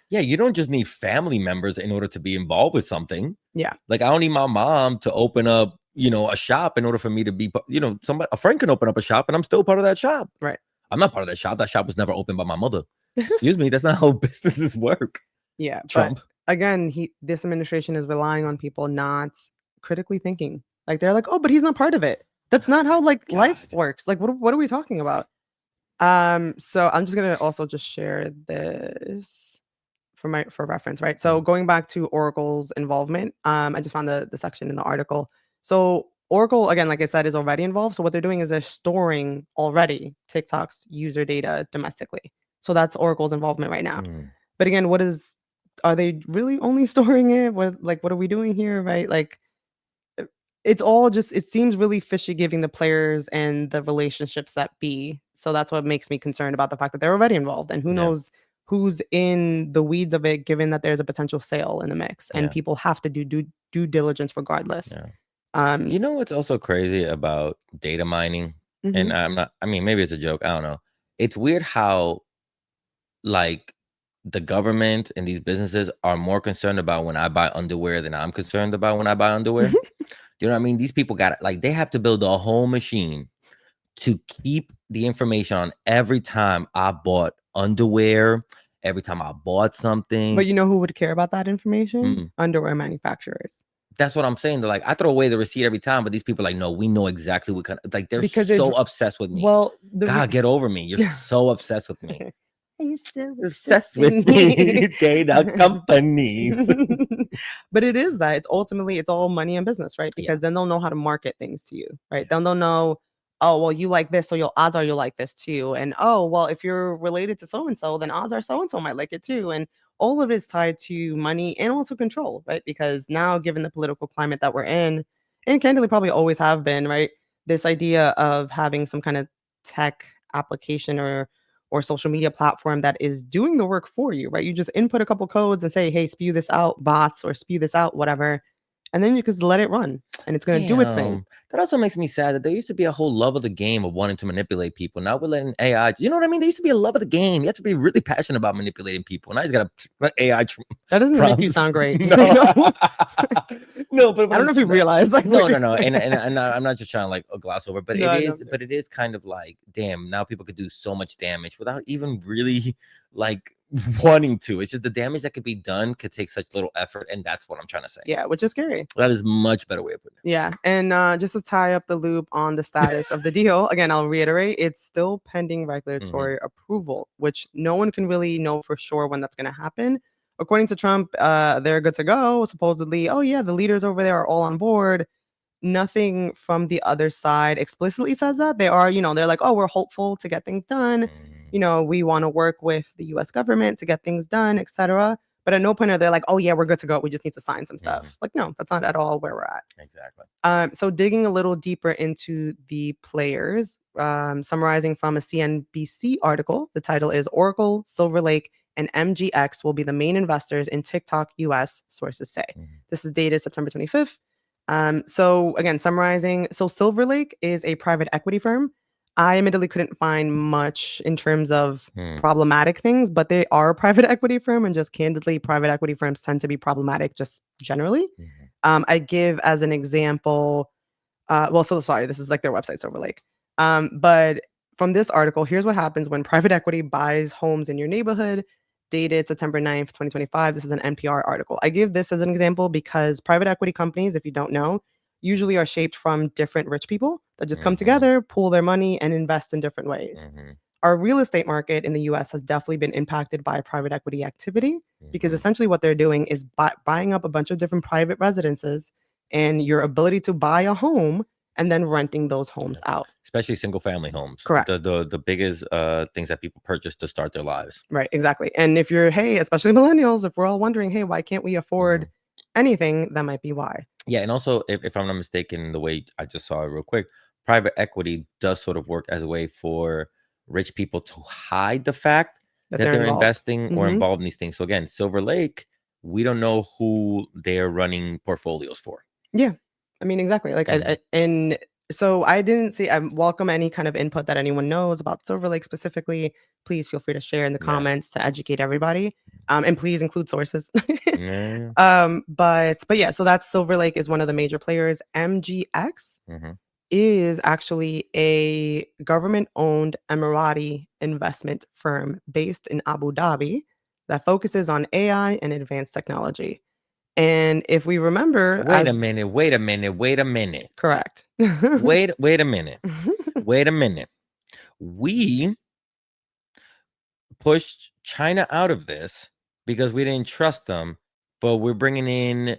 Yeah, you don't just need family members in order to be involved with something. Yeah. Like I don't need my mom to open up, a shop in order for me to be, a friend can open up a shop and I'm still part of that shop. Right. I'm not part of that shop. That shop was never opened by my mother. Excuse me. That's not how businesses work. Yeah. Trump. Again, this administration is relying on people not critically thinking. Like they're like, oh, but he's not part of it. That's not how life works. Like, what are we talking about? So I'm just gonna also just share this for reference, right? So going back to Oracle's involvement, I just found the section in the article. So Oracle, again, like I said, is already involved. So what they're doing is they're storing already TikTok's user data domestically. So that's Oracle's involvement right now. But again, are they really only storing it? What are we doing here, right? Like, it's all just, it seems really fishy giving the players and the relationships that be. So that's what makes me concerned about the fact that they're already involved and who knows who's in the weeds of it, given that there's a potential sale in the mix and people have to do due diligence regardless. You know what's also crazy about data mining? And maybe it's a joke. I don't know. It's weird how the government and these businesses are more concerned about when I buy underwear than I'm concerned about when I buy underwear. You know what I mean? These people they have to build a whole machine to keep the information on every time I bought underwear, every time I bought something. But you know who would care about that information? Underwear manufacturers. That's what I'm saying. They're like, I throw away the receipt every time, but these people are like, no, we know exactly what kind of, they're so obsessed with me. Well, God, get over me. You're so obsessed with me. Are you still Obsessed with me, data companies. But it is that it's ultimately it's all money and business, right? Yeah. Because then they'll know how to market things to you, right? Yeah. Then they'll know, oh well, you like this, so your odds are you'll like this too. And oh well, if you're related to so and so, then odds are so and so might like it too. And all of it is tied to money and also control, right? Because now, given the political climate that we're in, and candidly probably always have been, right? This idea of having some kind of tech application or social media platform that is doing the work for you, right? You just input a couple codes and say, hey, spew this out, bots, or spew this out, whatever. And then you just let it run and it's going to do its thing. That also makes me sad that there used to be a whole love of the game of wanting to manipulate people. Now we're letting AI, you know what I mean? There used to be a love of the game. You have to be really passionate about manipulating people. Now he's got a AI. That doesn't make you prompts. sound great. No, no, but I don't know if you realize. Like, no. And I'm not just trying to like gloss over, but No, it is, but it is kind of like, damn, now people could do so much damage without even really like wanting to. It's just the damage that could be done could take such little effort, and that's what I'm trying to say. Yeah, which is scary. That is much better way of putting it. Yeah, and just to tie up the loop on the status of the deal, again, I'll reiterate, it's still pending regulatory approval, which no one can really know for sure when that's going to happen. According to Trump, they're good to go. Supposedly, oh yeah, the leaders over there are all on board. Nothing from the other side explicitly says that. They are, they're like, oh, we're hopeful to get things done. We want to work with the US government to get things done, etc. But at no point are they like, oh yeah, we're good to go. We just need to sign some stuff. Like, no, that's not at all where we're at. Exactly. So digging a little deeper into the players, summarizing from a CNBC article, the title is Oracle, Silver Lake, and MGX will be the main investors in TikTok US, sources say. This is dated September 25th. So again, summarizing, so Silver Lake is a private equity firm. I admittedly couldn't find much in terms of problematic things, but they are a private equity firm, and just candidly, private equity firms tend to be problematic just generally. I give as an example, this is like their website, Silver Lake. But from this article, here's what happens when private equity buys homes in your neighborhood, dated September 9th, 2025. This is an NPR article. I give this as an example because private equity companies, if you don't know, usually are shaped from different rich people that just come together, pool their money, and invest in different ways. Our real estate market in the US has definitely been impacted by private equity activity because essentially what they're doing is buying up a bunch of different private residences and your ability to buy a home and then renting those homes out. Especially single family homes. Correct. The biggest things that people purchase to start their lives. Right, exactly. And if you're, especially millennials, if we're all wondering, hey, why can't we afford anything, that might be why. Yeah, and also, if I'm not mistaken, the way I just saw it real quick, private equity does sort of work as a way for rich people to hide the fact that they're investing or involved in these things. So again, Silver Lake, we don't know who they're running portfolios for. Yeah, I mean, exactly. Like, and so I didn't see, I welcome any kind of input that anyone knows about Silver Lake specifically. Please feel free to share in the comments to educate everybody. And please include sources. But yeah, so that's Silver Lake is one of the major players. MGX is actually a government-owned Emirati investment firm based in Abu Dhabi that focuses on AI and advanced technology. And if we remember, wait a minute. Correct. wait a minute. Wait a minute. We pushed China out of this because we didn't trust them, but we're bringing in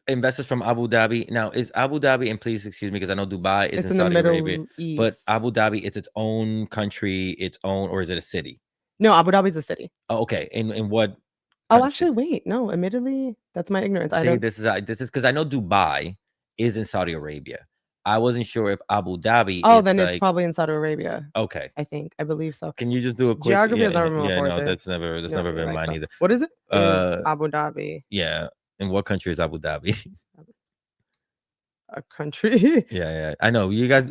investors from Abu Dhabi. Now, is Abu Dhabi, and please excuse me because I know Dubai is in Saudi Arabia, but Abu Dhabi, it's its own country, or is it a city? No, Abu Dhabi is a city. Oh, okay. In what? Oh, actually, wait. No, admittedly, that's my ignorance. See, this is because I know Dubai is in Saudi Arabia. I wasn't sure if Abu Dhabi. Oh, then it's probably in Saudi Arabia. Okay, I believe so. Can you just do a quick geography? Yeah, is never no, that's never been mine either. What is it? Abu Dhabi. Yeah, in what country is Abu Dhabi? A country. Yeah. I know you guys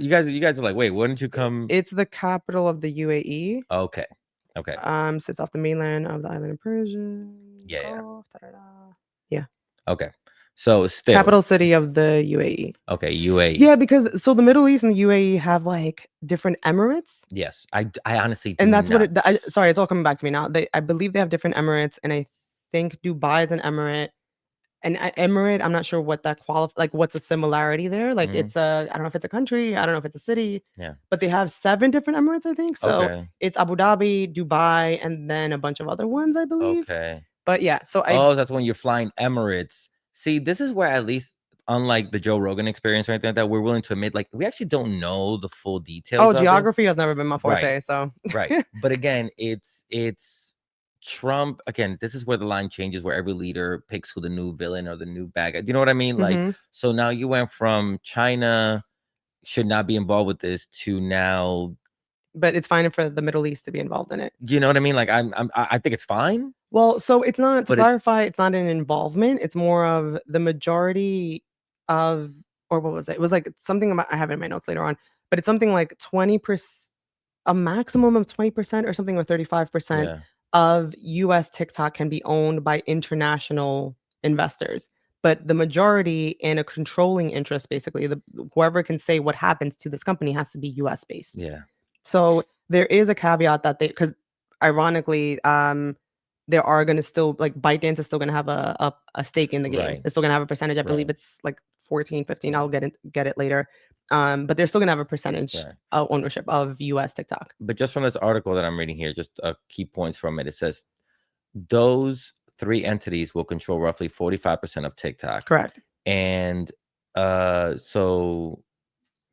are like, wait, why don't you come? It's the capital of the UAE. Okay. Sits off the mainland of the island of Persia. Yeah. Yeah. Okay. So still capital city of the UAE. Okay, UAE. Yeah, because so the Middle East and the UAE have like different emirates. Yes, I honestly. And that's what sorry, it's all coming back to me now. I believe they have different emirates, and I think Dubai is an emirate. And Emirate, I'm not sure what that like what's the similarity there. Like Mhm. it's I don't know if it's a country, I don't know if it's a city. Yeah. But they have 7 different Emirates, I think. So Okay. it's Abu Dhabi, Dubai, and then a bunch of other ones, I believe. Okay. But yeah, so Oh, that's when you're flying Emirates. See, this is where at least, unlike the Joe Rogan experience or anything like that, we're willing to admit, like, we actually don't know the full details of it. geography has never been my Right. forte. So Right. But again, it's Trump. Again, this is where the line changes, where every leader picks who the new villain or the new bad guy. Do you know what I mean? Like, Mhm. so now you went from China should not be involved with this to now, but it's fine for the Middle East to be involved in it. you know what I mean? Like, I think it's fine. Well, so it's not, to But clarify, it's not an involvement. It's more of the majority of, or what was it? It was like something I have it in my notes later on, but it's something like 20%, a maximum of 20% or something, or 35% Yeah. of US TikTok can be owned by international investors. But the majority and a controlling interest, basically, whoever can say what happens to this company has to be US based. Yeah. So there is a caveat that because ironically, there are going to still, like, ByteDance is still going to have a stake in the game. Right. It's still going to have a percentage. I believe Right. it's like 14, 15. I'll get it later. But they're still going to have a percentage Right. of ownership of US TikTok. But just from this article that I'm reading here, just key points from it. It says those 3 entities will control roughly 45% of TikTok. Correct. And so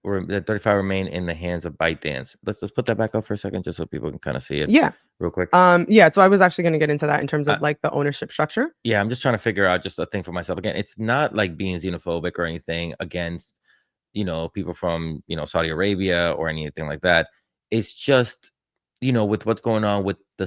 the 35 remain in the hands of ByteDance. Let's put that back up for a second, just so people can kind of see it. Yeah. Real quick. Yeah. So I was actually going to get into that in terms of like the ownership structure. Yeah, I'm just trying to figure out just a thing for myself. Again, it's not like being xenophobic or anything against, people from, Saudi Arabia or anything like that. It's just, with what's going on with the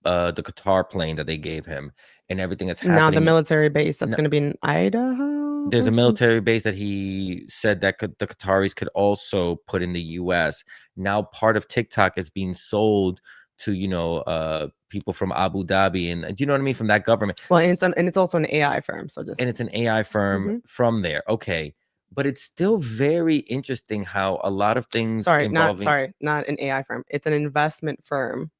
the Qatar plane that they gave him and everything that's happening. Now the military base that's going to be in Idaho. There's a military base that he said that the Qataris could also put in the US. Now part of TikTok is being sold to, people from Abu Dhabi, and do you know what I mean? From that government. Well, and it's also an AI firm. So and it's an AI firm from there. Okay. But it's still very interesting how a lot of things not an AI firm. It's an investment firm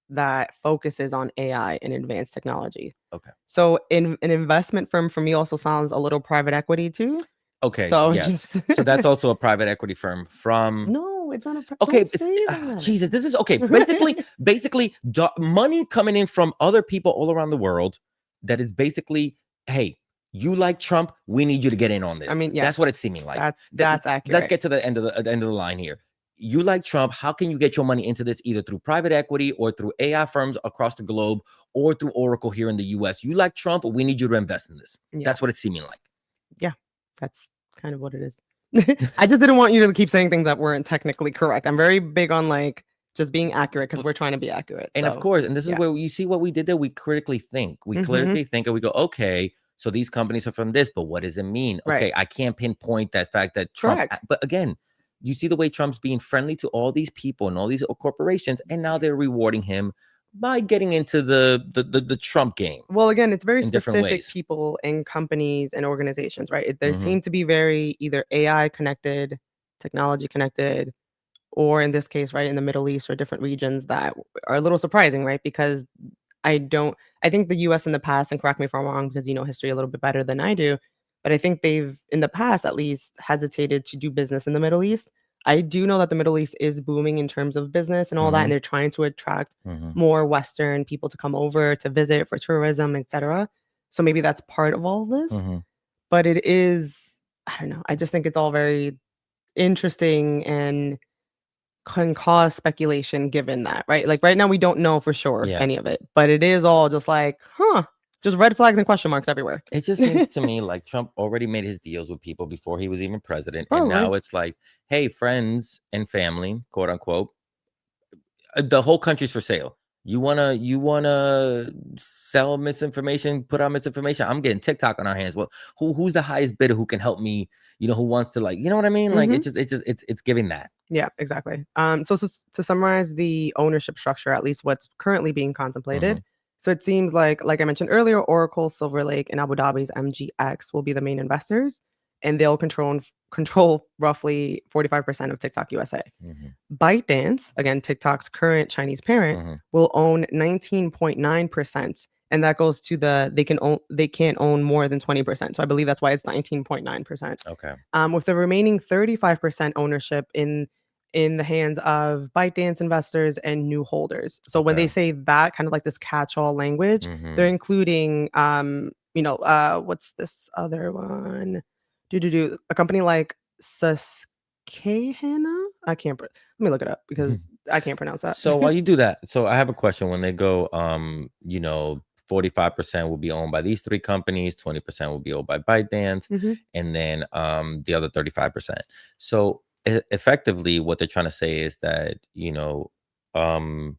that focuses on AI and advanced technology. Okay. So an investment firm for me also sounds a little private equity too. Okay. So yes. So that's also a private equity firm from. No, it's not a. Okay. Jesus, this is okay. Basically, money coming in from other people all around the world. That is basically, hey, you like Trump, we need you to get in on this. I mean, yes, that's what it's seeming like. That's accurate. Let's get to the end of the line here. You like Trump, how can you get your money into this either through private equity or through AI firms across the globe or through Oracle here in the US? You like Trump, we need you to invest in this. Yeah. That's what it's seeming like. Yeah, that's kind of what it is. I just didn't want you to keep saying things that weren't technically correct. I'm very big on like just being accurate because we're trying to be accurate. And of course, and this is where you see what we did there. We critically think. We critically think and we go, okay, so these companies are from this, but what does it mean? Right. Okay, I can't pinpoint that fact that Trump, but again, you see the way Trump's being friendly to all these people and all these corporations, and now they're rewarding him by getting into the Trump game. Well, again, it's very specific people and companies and organizations, right? There seem to be very either AI connected, technology connected, or in this case, right, in the Middle East or different regions that are a little surprising, right? Because I think the US in the past, and correct me if I'm wrong because you know history a little bit better than I do, but I think they've in the past at least hesitated to do business in the Middle East. I do know that the Middle East is booming in terms of business and all that, and they're trying to attract more Western people to come over to visit for tourism, etc. So maybe that's part of all this. But it is, I don't know. I just think it's all very interesting and can cause speculation given that, right? Like right now we don't know for sure any of it, but it is all just like, just red flags and question marks everywhere. It just seems to me like Trump already made his deals with people before he was even president. And now it's like, hey, friends and family, quote unquote, the whole country's for sale. You wanna sell misinformation, put out misinformation? I'm getting TikTok on our hands. Well, who's the highest bidder who can help me? Who wants to, like, you know what I mean? Like it's giving that. Yeah, exactly. So to summarize the ownership structure, at least what's currently being contemplated. So it seems like I mentioned earlier, Oracle, Silver Lake, and Abu Dhabi's MGX will be the main investors, and they'll control roughly 45% of TikTok USA. ByteDance, again, TikTok's current Chinese parent, will own 19.9%, and that goes to they can't own more than 20%. So I believe that's why it's 19.9%. Okay. With the remaining 35% ownership in the hands of ByteDance investors and new holders. So when they Okay. say that, kind of like this catch-all language, Mhm. they're including what's this other one? A company like Susquehanna? Let me look it up because I can't pronounce that. So while you do that, so I have a question. When they go, 45% will be owned by these three companies, 20% will be owned by ByteDance, Mhm. and then the other 35%. So effectively, what they're trying to say is that, um,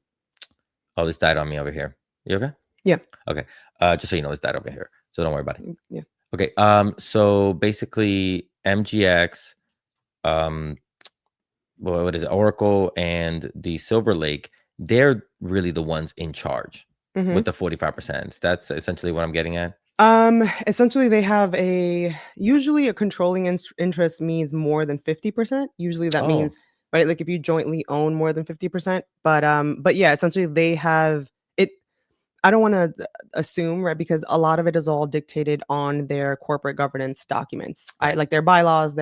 oh, this died on me over here. You okay? Yeah. Okay. Just so you know, this died over here. So don't worry about it. Yeah. Okay. So basically, MGX, um, what is it? Oracle and the Silver Lake, they're really the ones in charge Mhm. with the 45%. That's essentially what I'm getting at. Essentially they have usually a controlling interest means more than 50%. Usually that Oh, means, right, like if you jointly own more than 50%, but yeah, essentially they have it. I don't want to assume, right, because a lot of it is all dictated on their corporate governance documents. I right. like their bylaws,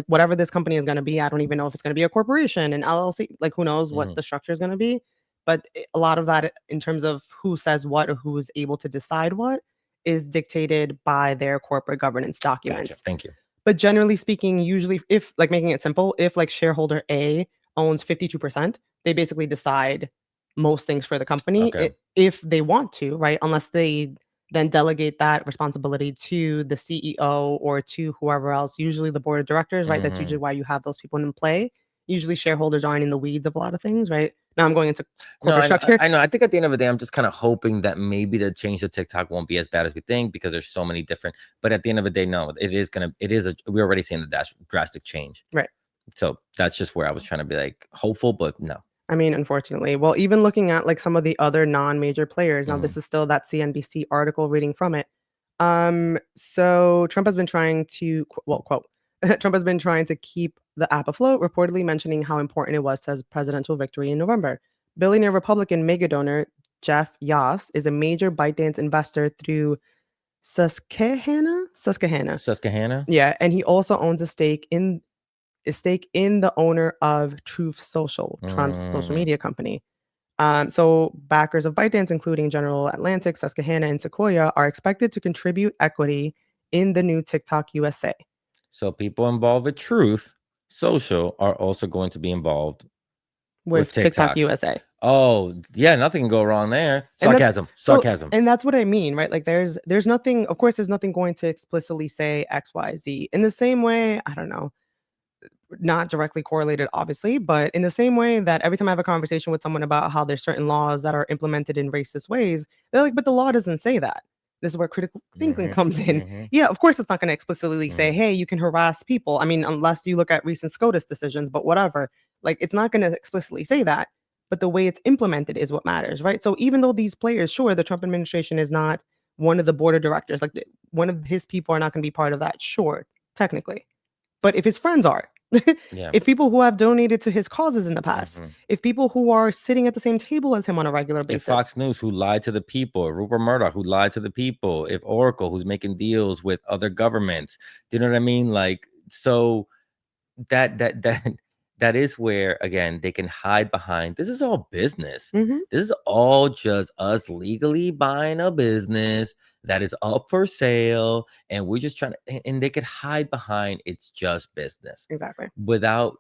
whatever this company is going to be. I don't even know if it's going to be a corporation, an LLC, like who knows what Mhm. the structure is going to be. But a lot of that in terms of who says what or who is able to decide what is dictated by their corporate governance Gotcha. documents. Thank you. But generally speaking, usually if like making it simple, if like shareholder A owns 52%, they basically decide most things for the company Okay. if they want to, right? Unless they then delegate that responsibility to the CEO or to whoever else, usually the board of directors, right? That's usually Mhm. why you have those people in play. Usually shareholders aren't in the weeds of a lot of things, right? Now I'm going into No, corporate structure. I know. I think at the end of the day, I'm just kind of hoping that maybe the change to TikTok won't be as bad as we think because there's so many different. But at the end of the day, no, we're already seeing the drastic change. Right. So that's just where I was trying to be like hopeful, but no. I mean, unfortunately. Well, even looking at like some of the other non-major players, now Mhm. this is still that CNBC article reading from it. So Trump has been trying to, quote, Trump has been trying to keep the app afloat, reportedly mentioning how important it was to his presidential victory in November. Billionaire Republican mega donor Jeff Yass is a major ByteDance investor through Susquehanna. Susquehanna. Yeah, and he also owns a stake in the owner of Truth Social, Trump's social Mm. media company. So backers of ByteDance, including General Atlantic, Susquehanna, and Sequoia, are expected to contribute equity in the new TikTok USA. So people involved with Truth Social are also going to be involved with With TikTok TikTok. USA. Oh, yeah, nothing can go wrong there. And that Sarcasm. so Sarcasm. and that's what I mean, right? Like there's nothing, of course, there's nothing going to explicitly say XYZ. In the same way, I don't know, not directly correlated, obviously, but in the same way that every time I have a conversation with someone about how there's certain laws that are implemented in racist ways, they're like, but the law doesn't say that. This is where critical thinking Mhm. comes in. Mhm. Yeah, of course, it's not going to explicitly say, Mhm. hey, you can harass people. I mean, unless you look at recent SCOTUS decisions, but whatever. Like, it's not going to explicitly say that. But the way it's implemented is what matters, right? So even though these players, sure, the Trump administration is not one of the board of directors, like one of his people are not going to be part of that, sure, technically. But if his friends are, Yeah. if people who have donated to his causes in the past, Mhm. if people who are sitting at the same table as him on a regular If basis. Fox News, who lied to the people, if Rupert Murdoch, who lied to the people, if Oracle, who's making deals with other governments, do you know what I mean? Like, so that that is where again they can hide behind. This is all business. Mhm, This is all just us legally buying a business that is up for sale, and we're just trying to. And they could hide behind it's just business exactly, without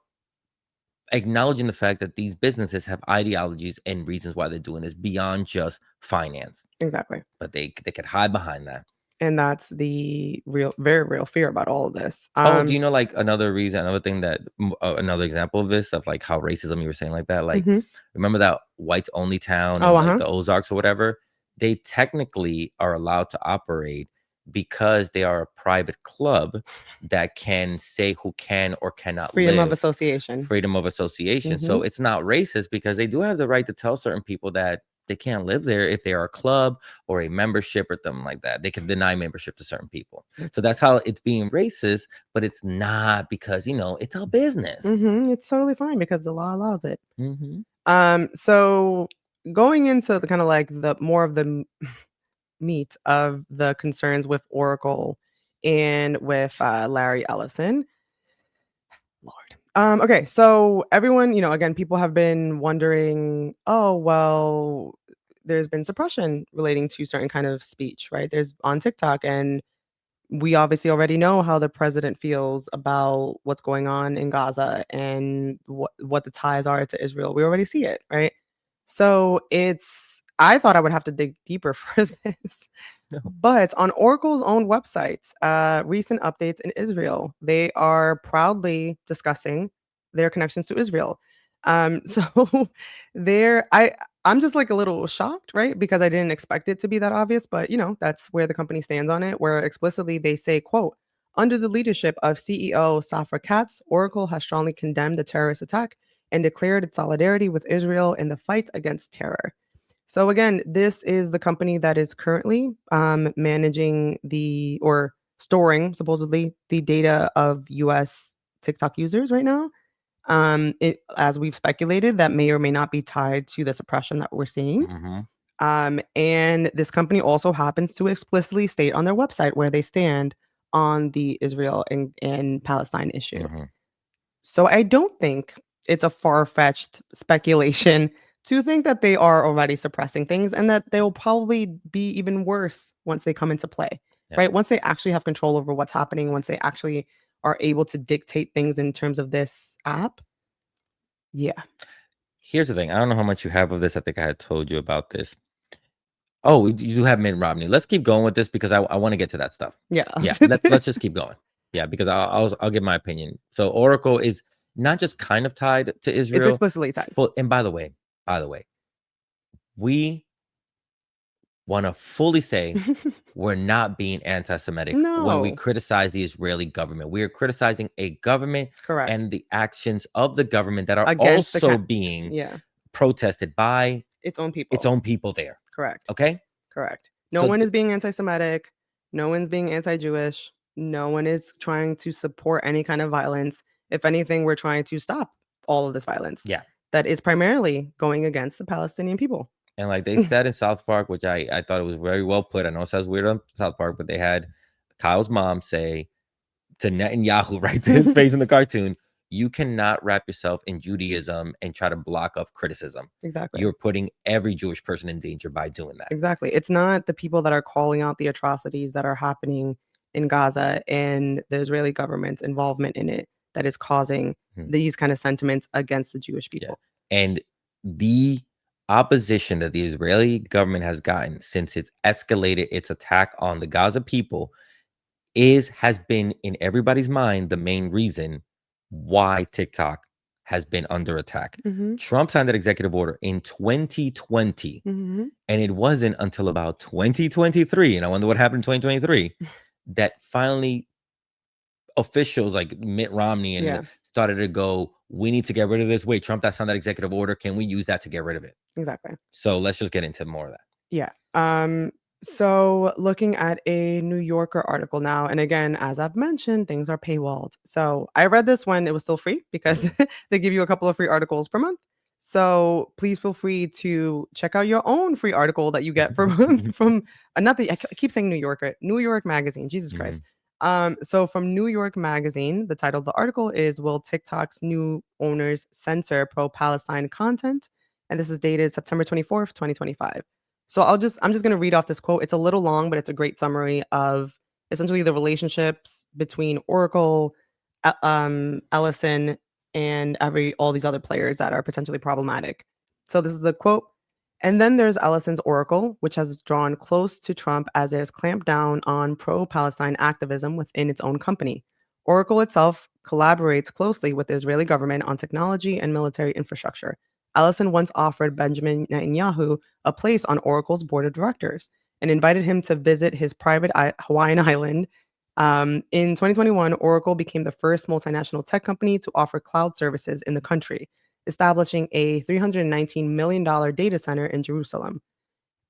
acknowledging the fact that these businesses have ideologies and reasons why they're doing this beyond just finance, exactly. but they could hide behind that. And that's the real, very real fear about all of this. Oh, do you know like another reason, another thing that another example of this, of like how racism you were saying like that, like Mhm. remember that whites only town Oh, and like uh-huh. the Ozarks or whatever, they technically are allowed to operate because they are a private club that can say who can or cannot Freedom of live, association. freedom of association. So Mhm. it's not racist because they do have the right to tell certain people that they can't live there if they are a club or a membership or something like that. They can deny membership to certain people. So that's how it's being racist, but it's not because, it's a business. Mhm. It's totally fine because the law allows it. Mm-hmm. So going into the kind of like the more of the meat of the concerns with Oracle and with Larry Ellison. Lord. Okay, so everyone, again, people have been wondering, oh, well, there's been suppression relating to certain kind of speech, right? There's on TikTok, and we obviously already know how the president feels about what's going on in Gaza and what the ties are to Israel. We already see it, right? So I thought I would have to dig deeper for this. No. But on Oracle's own website, recent updates in Israel, they are proudly discussing their connections to Israel. So I'm just like a little shocked, right? Because I didn't expect it to be that obvious, but that's where the company stands on it, where explicitly they say, quote, under the leadership of CEO Safra Katz, Oracle has strongly condemned the terrorist attack and declared its solidarity with Israel in the fight against terror. So again, this is the company that is currently managing or storing supposedly the data of US TikTok users right now. As we've speculated, that may or may not be tied to the suppression that we're seeing. And this company also happens to explicitly state on their website where they stand on the Israel and Palestine issue. So I don't think it's a far-fetched speculation to think that they are already suppressing things and that they will probably be even worse once they come into play, right? Once they actually have control over what's happening, once they actually are able to dictate things in terms of this app. Yeah. Here's the thing. I don't know how much you have of this. I think I had told you about this. Oh, you do have Mitt Romney. Let's keep going with this because I want to get to that stuff. Yeah. Let's just keep going. Yeah, because I'll give my opinion. So Oracle is not just kind of tied to Israel. It's explicitly tied. And by the way, we want to fully say we're not being anti-Semitic when we criticize the Israeli government. We are criticizing a government and the actions of the government that are against also being protested by its own people. Its own people there. Correct. Okay? Correct. No one is being anti-Semitic. No one's being anti-Jewish. No one is trying to support any kind of violence. If anything, we're trying to stop all of this violence. Yeah. That is primarily going against the Palestinian people. And like they said in South Park, which I thought it was very well put. I know it sounds weird on South Park, but they had Kyle's mom say to Netanyahu, right to his face in the cartoon, you cannot wrap yourself in Judaism and try to block off criticism. Exactly. You're putting every Jewish person in danger by doing that. Exactly. It's not the people that are calling out the atrocities that are happening in Gaza and the Israeli government's involvement in it that is causing these kind of sentiments against the Jewish people. Yeah. And the opposition that the Israeli government has gotten since it's escalated its attack on the Gaza people has been in everybody's mind the main reason why TikTok has been under attack. Trump signed that executive order in 2020, and it wasn't until about 2023, and I wonder what happened in 2023, that finally officials like Mitt Romney and started to go, we need to get rid of this. Wait, Trump that signed that executive order. Can we use that to get rid of it? Exactly. So let's just get into more of that. Yeah. So looking at a New Yorker article now, and again, as I've mentioned, things are paywalled. So I read this when it was still free because they give you a couple of free articles per month. So please feel free to check out your own free article that you get from I keep saying New Yorker, New York Magazine. Jesus Christ. So from New York Magazine, the title of the article is Will TikTok's New Owners Censor Pro-Palestine Content? And this is dated September 24th, 2025. So I'm just going to read off this quote. It's a little long, but it's a great summary of essentially the relationships between Oracle, Ellison, and all these other players that are potentially problematic. So this is the quote. And then there's Ellison's Oracle, which has drawn close to Trump as it has clamped down on pro-Palestine activism within its own company. Oracle itself collaborates closely with the Israeli government on technology and military infrastructure. Ellison once offered Benjamin Netanyahu a place on Oracle's board of directors and invited him to visit his private Hawaiian island. In 2021, Oracle became the first multinational tech company to offer cloud services in the country, establishing a $319 million data center in Jerusalem.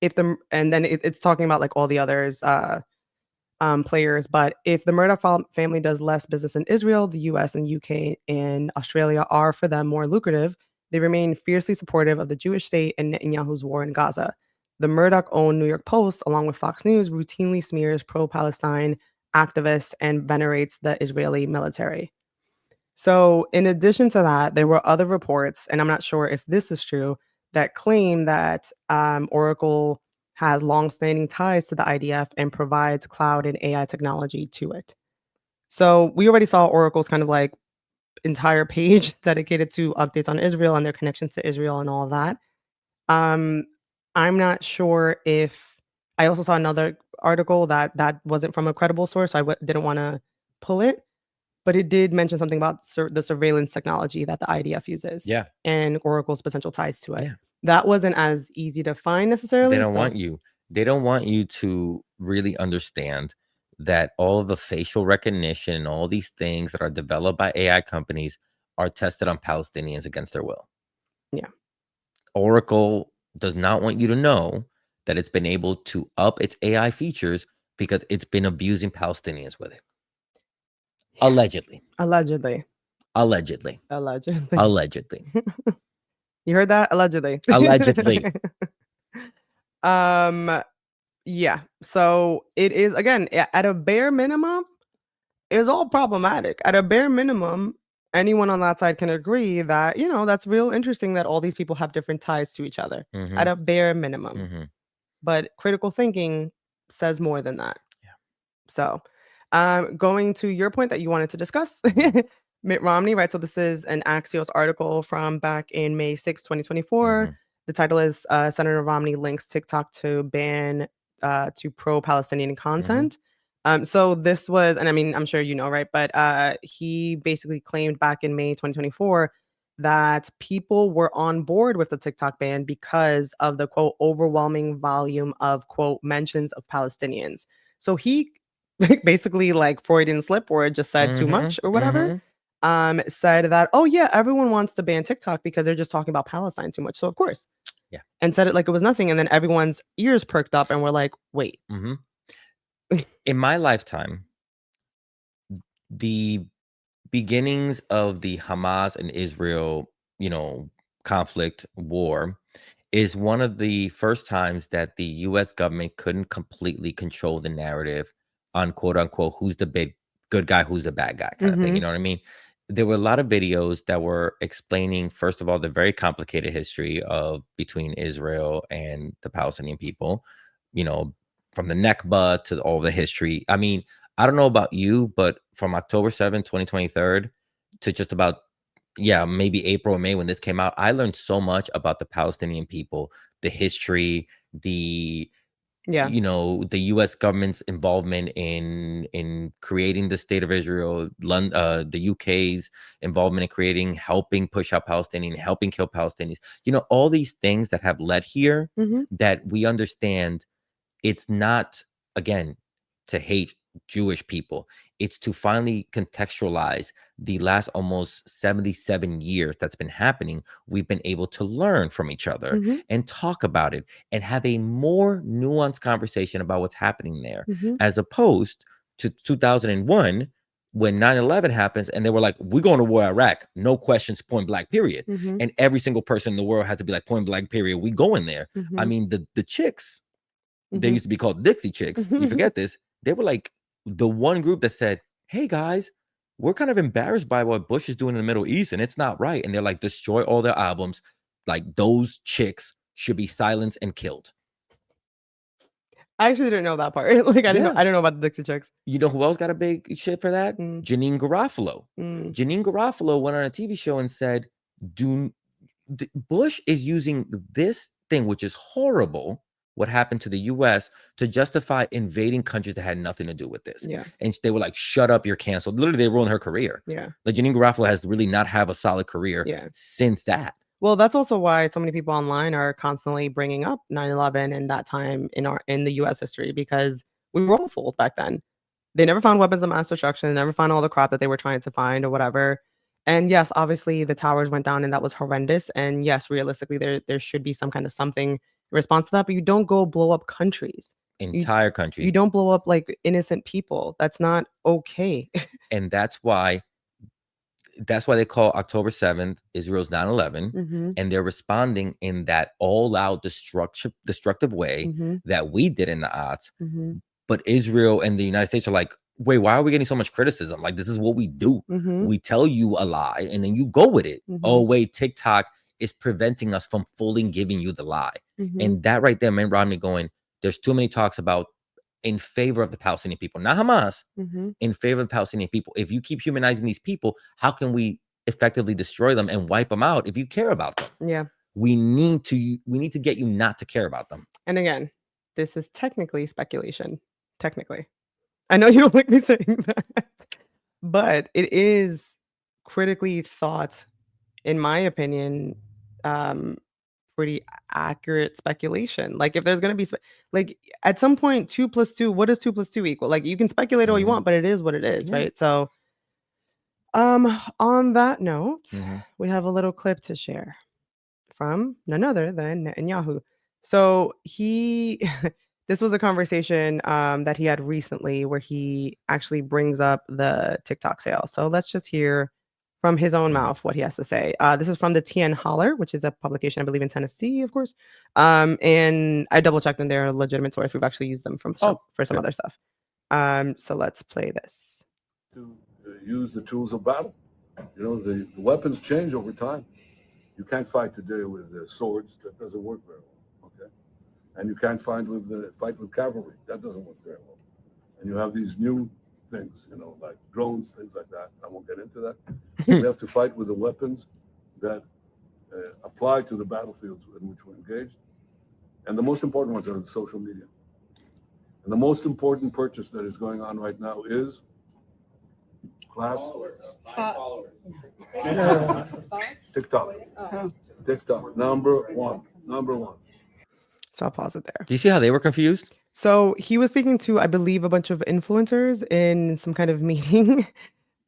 And then it's talking about like all the others players, but if the Murdoch family does less business in Israel, the US and UK and Australia are for them more lucrative. They remain fiercely supportive of the Jewish state and Netanyahu's war in Gaza. the Murdoch-owned New York Post, along with Fox News, routinely smears pro-Palestine activists and venerates the Israeli military. So, in addition to that, there were other reports, and I'm not sure if this is true, that claim that Oracle has longstanding ties to the IDF and provides cloud and AI technology to it. So, we already saw Oracle's kind of like entire page dedicated to updates on Israel and their connections to Israel and all of that. Um, I'm not sure if I also saw another article that wasn't from a credible source, so I didn't want to pull it, but it did mention something about the surveillance technology that the IDF uses. Yeah. And Oracle's potential ties to it. Yeah. That wasn't as easy to find necessarily. They don't want you. They don't want you to really understand that all of the facial recognition and all these things that are developed by AI companies are tested on Palestinians against their will. Yeah. Oracle does not want you to know that it's been able to up its AI features because it's been abusing Palestinians with it. Yeah. Allegedly. Allegedly. Allegedly. Allegedly. Allegedly. You heard that? Allegedly. Allegedly. Yeah. So it is, again, at a bare minimum, it's all problematic. At a bare minimum, anyone on that side can agree that, that's real interesting that all these people have different ties to each other. Mhm. At a bare minimum. Mhm. But critical thinking says more than that. Yeah. So, going to your point that you wanted to discuss, Mitt Romney, right? So this is an Axios article from back in May 6, 2024. Mhm. The title is Senator Romney links TikTok to ban to pro-Palestinian content. So this was, and I mean, I'm sure you know, right? But he basically claimed back in May 2024 that people were on board with the TikTok ban because of the quote overwhelming volume of quote mentions of Palestinians. So he basically like Freudian slip or just said too much or whatever. Said that, oh yeah, everyone wants to ban TikTok because they're just talking about Palestine too much. So of course. Yeah. And said it like it was nothing. And then everyone's ears perked up and were like, wait. In my lifetime, the beginnings of the Hamas and Israel, conflict war is one of the first times that the US government couldn't completely control the narrative on quote unquote who's the good guy, who's the bad guy kind of thing. You know what I mean? There were a lot of videos that were explaining, first of all, the very complicated history of between Israel and the Palestinian people, from the Nakba to all the history. I mean, I don't know about you, but from October 7th, 2023 to just about, maybe April or May when this came out, I learned so much about the Palestinian people, the history, the US government's involvement in creating the state of Israel, the UK's involvement in helping push out Palestinians, helping kill Palestinians, all these things that have led here that we understand. It's not, again, to hate Jewish people. It's to finally contextualize the last almost 77 years that's been happening. We've been able to learn from each other and talk about it and have a more nuanced conversation about what's happening there, as opposed to 2001 when 9/11 happens and they were like, we're going to war Iraq, no questions, point blank, period. And every single person in the world had to be like, point blank, period, we go in there. I mean, the chicks, they used to be called Dixie Chicks. You forget this. They were like the one group that said, hey guys, we're kind of embarrassed by what Bush is doing in the Middle East and it's not right. And they're like, destroy all their albums. Like those chicks should be silenced and killed. I actually didn't know that part. Like I didn't know about the Dixie Chicks. You know who else got a big shit for that? Janine Garofalo. Janine Garofalo went on a TV show and said, Bush is using this thing, which is horrible, what happened to the US, to justify invading countries that had nothing to do with this. Yeah. And they were like, shut up, you're canceled. Literally, they ruined her career. Yeah. Like Janine Garofalo has really not have a solid career since that. Well, that's also why so many people online are constantly bringing up 9/11 and that time in the US history, because we were all fooled back then. They never found weapons of mass destruction, they never found all the crap that they were trying to find or whatever. And yes, obviously the towers went down and that was horrendous. And yes, realistically, there should be some kind of something in response to that, but you don't go blow up countries. Entire countries. You don't blow up like innocent people. That's not okay. And that's why that's why they call October 7th Israel's 9/11, Mhm. and they're responding in that all-out destructive way Mhm. that we did in the odds. Mhm. But Israel and the United States are like, wait, why are we getting so much criticism? Like, this is what we do. Mhm. We tell you a lie and then you go with it. Oh, Mhm. wait, TikTok is preventing us from fully giving you the lie. Mhm. And that right there, man, Rodney going, there's too many talks about in favor of the Palestinian people, not Hamas, Mhm. in favor of the Palestinian people. If you keep humanizing these people, how can we effectively destroy them and wipe them out if you care about them? Yeah. We need to get you not to care about them. And again, this is technically speculation. Technically. I know you don't like me saying that, but it is critically thought, in my opinion, um, pretty accurate speculation. Like if there's gonna be like at some point 2 plus 2, what does 2 plus 2 equal? Like you can speculate all you Mhm. want, but it is what it is, Yeah. right? So on that note, Mhm. we have a little clip to share from none other than Netanyahu. So he this was a conversation that he had recently where he actually brings up the TikTok sale. So let's just hear from his own mouth what he has to say. This is from the TN Holler, which is a publication, I believe, in Tennessee, of course. And I double checked them; they're a legitimate source. We've actually used them for some good. other stuff. So let's play this. To use the tools of battle. You know, the weapons change over time. You can't fight today with swords. That doesn't work very well. Okay, and you can't fight with cavalry. That doesn't work very well. And you have these new things, you know, like drones, things like that. I won't get into that. We have to fight with the weapons that apply to the battlefields in which we're engaged. And the most important ones are social media. And the most important purchase that is going on right now is class TikTok. TikTok, number one. So I'll pause it there. Do you see how they were confused? So he was speaking to, I believe, a bunch of influencers in some kind of meeting.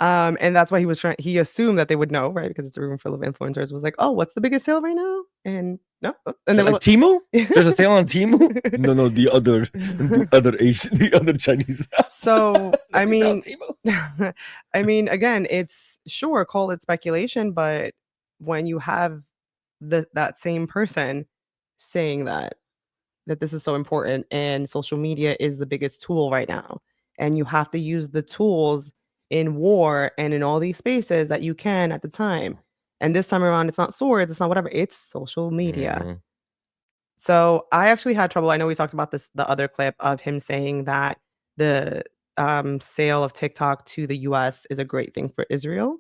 And that's why he assumed that they would know, right? Because it's a room full of influencers. Was like, oh, what's the biggest sale right now? And no, and they were Like Temu? There's a sale on Temu? No, the other Asian, the other Chinese. So I There's a sale on mean, Temu? I mean, again, it's sure call it speculation, but when you have that same person saying that this is so important and social media is the biggest tool right now, and you have to use the tools in war and in all these spaces that you can at the time. And this time around, it's not swords, it's not whatever, it's social media. Mhm. So I actually had trouble. I know we talked about this, the other clip of him saying that the sale of TikTok to the US is a great thing for Israel.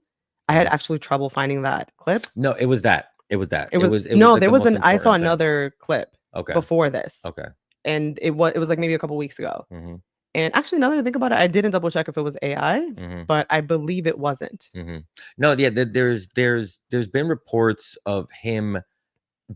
I had actually trouble finding that clip. No, it was that. It was no, like there the was most I saw important thing. another clip Okay. before this. Okay. And it was like maybe a couple weeks ago. Mhm. And actually, now that I think about it, I didn't double check if it was AI, Mhm. but I believe it wasn't. Mhm. No, yeah, there's been reports of him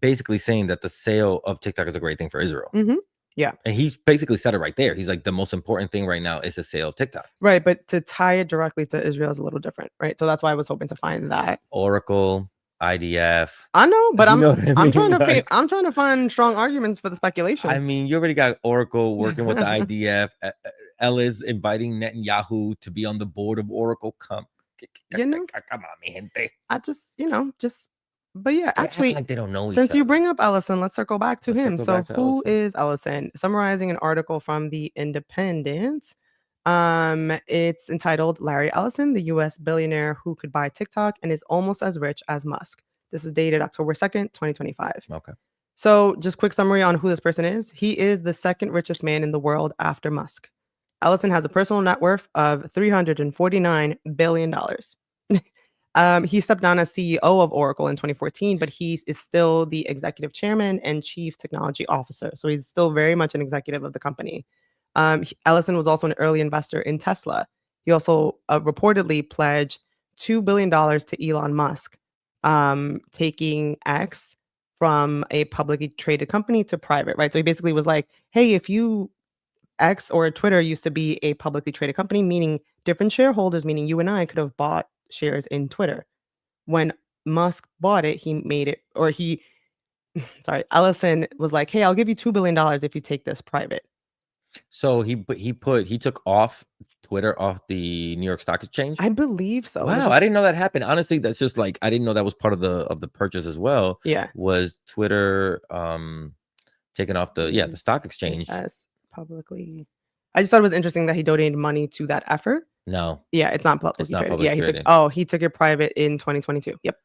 basically saying that the sale of TikTok is a great thing for Israel. Mhm. Yeah. And he's basically said it right there. He's like, the most important thing right now is the sale of TikTok. Right, but to tie it directly to Israel is a little different, right? So that's why I was hoping to find that. Oracle, IDF. I know, but You know what I I'm mean? trying to Like, I'm trying to find strong arguments for the speculation. I mean, you already got Oracle working with the IDF. Ellis inviting Netanyahu to be on the board of Oracle. Come You know? on, mi gente. I just, but yeah, They act actually, like they don't know each since you other. bring up Ellison, let's circle back to Let's him. circle So back to who Ellison. is Ellison? Summarizing an article from the Independent. It's entitled Larry Ellison, the US billionaire who could buy TikTok and is almost as rich as Musk. This is dated October 2nd, 2025. Okay. So just quick summary on who this person is. He is the second richest man in the world after Musk. Ellison has a personal net worth of $349 billion. He stepped down as CEO of Oracle in 2014, but he is still the executive chairman and chief technology officer. So he's still very much an executive of the company. Ellison was also an early investor in Tesla. He also reportedly pledged $2 billion to Elon Musk, taking X from a publicly traded company to private, right? So he basically was like, hey, if you X or Twitter used to be a publicly traded company, meaning different shareholders, meaning you and I could have bought shares in Twitter. When Musk bought it, Ellison was like, hey, I'll give you $2 billion if you take this private. So he took off Twitter off the New York Stock Exchange? I believe so. Wow, I didn't know that happened. Honestly, that's just like I didn't know that was part of the purchase as well. Yeah. Was Twitter taken off the stock exchange? Yes, publicly. I just thought it was interesting that he donated money to that effort. No. Yeah, it's not publicly It's not traded. public Yeah, traded. he took it private in 2022. Yep.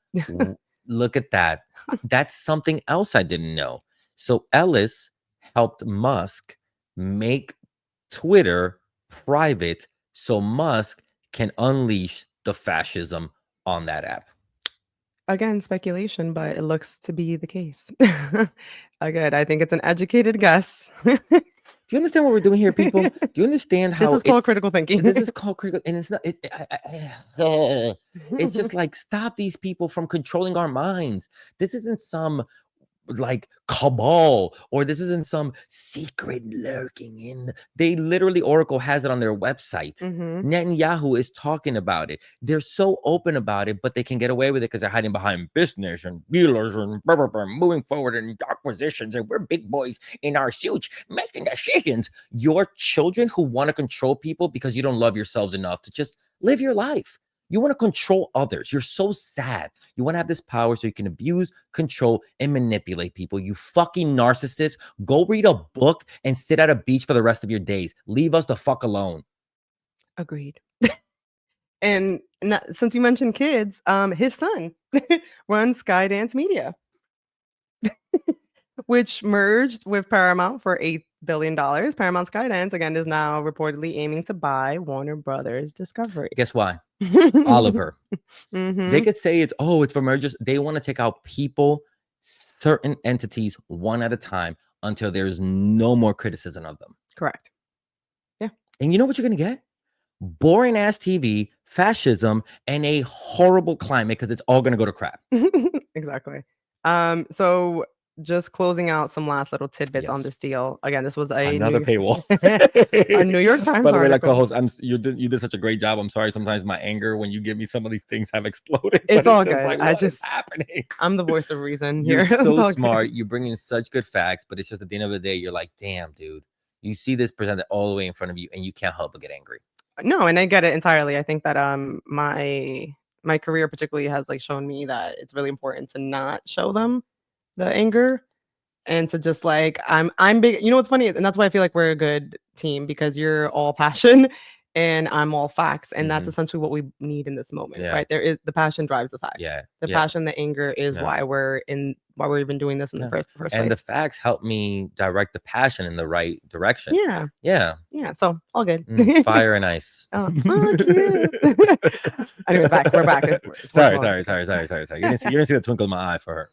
Look at that. That's something else I didn't know. So Ellis helped Musk make Twitter private so Musk can unleash the fascism on that app. Again, speculation, but it looks to be the case. Again, I think it's an educated guess. Do you understand what we're doing here, people? Do you understand how This is called critical thinking. This is called critical, and it's not. It's just like stop these people from controlling our minds. This isn't some like cabal, or this isn't some secret lurking in. They literally, Oracle has it on their website. Netanyahu is talking about it. They're so open about it, but they can get away with it because they're hiding behind business and dealers and moving forward in dark positions, and we're big boys in our suits making decisions. Your children who want to control people because you don't love yourselves enough to just live your life. You want to control others. You're so sad. You want to have this power so you can abuse, control, and manipulate people. You fucking narcissist. Go read a book and sit at a beach for the rest of your days. Leave us the fuck alone. Agreed. And since you mentioned kids, his son runs Skydance Media, which merged with Paramount for $8 billion. Paramount Skydance, again, is now reportedly aiming to buy Warner Brothers Discovery. Guess why? Oliver. They could say it's for mergers. They want to take out people, certain entities, one at a time until there's no more criticism of them. Correct. Yeah. And you know what you're going to get? Boring ass TV, fascism, and a horrible climate because it's all going to go to crap. Exactly. So just closing out some last little tidbits on this deal. Again, this was another paywall. A New York Times By the way, like article. co-host, you did such a great job. I'm sorry. Sometimes my anger when you give me some of these things have exploded. It's all just good. like, what is happening? I'm the voice of reason You're here. so smart. You bring in such good facts, but it's just at the end of the day, you're like, damn, dude. You see this presented all the way in front of you, and you can't help but get angry. No, and I get it entirely. I think that my career particularly has like shown me that it's really important to not show them the anger and to just like I'm big. You know what's funny? And that's why I feel like we're a good team, because you're all passion and I'm all facts, and that's essentially what we need in this moment, right? There is the passion drives the facts. The passion, the anger is why we're even doing this in the first place. And the facts help me direct the passion in the right direction. Yeah. So all good. Fire and ice. Oh, fuck you. Anyway, we're back. Sorry. You didn't see the twinkle in my eye for her.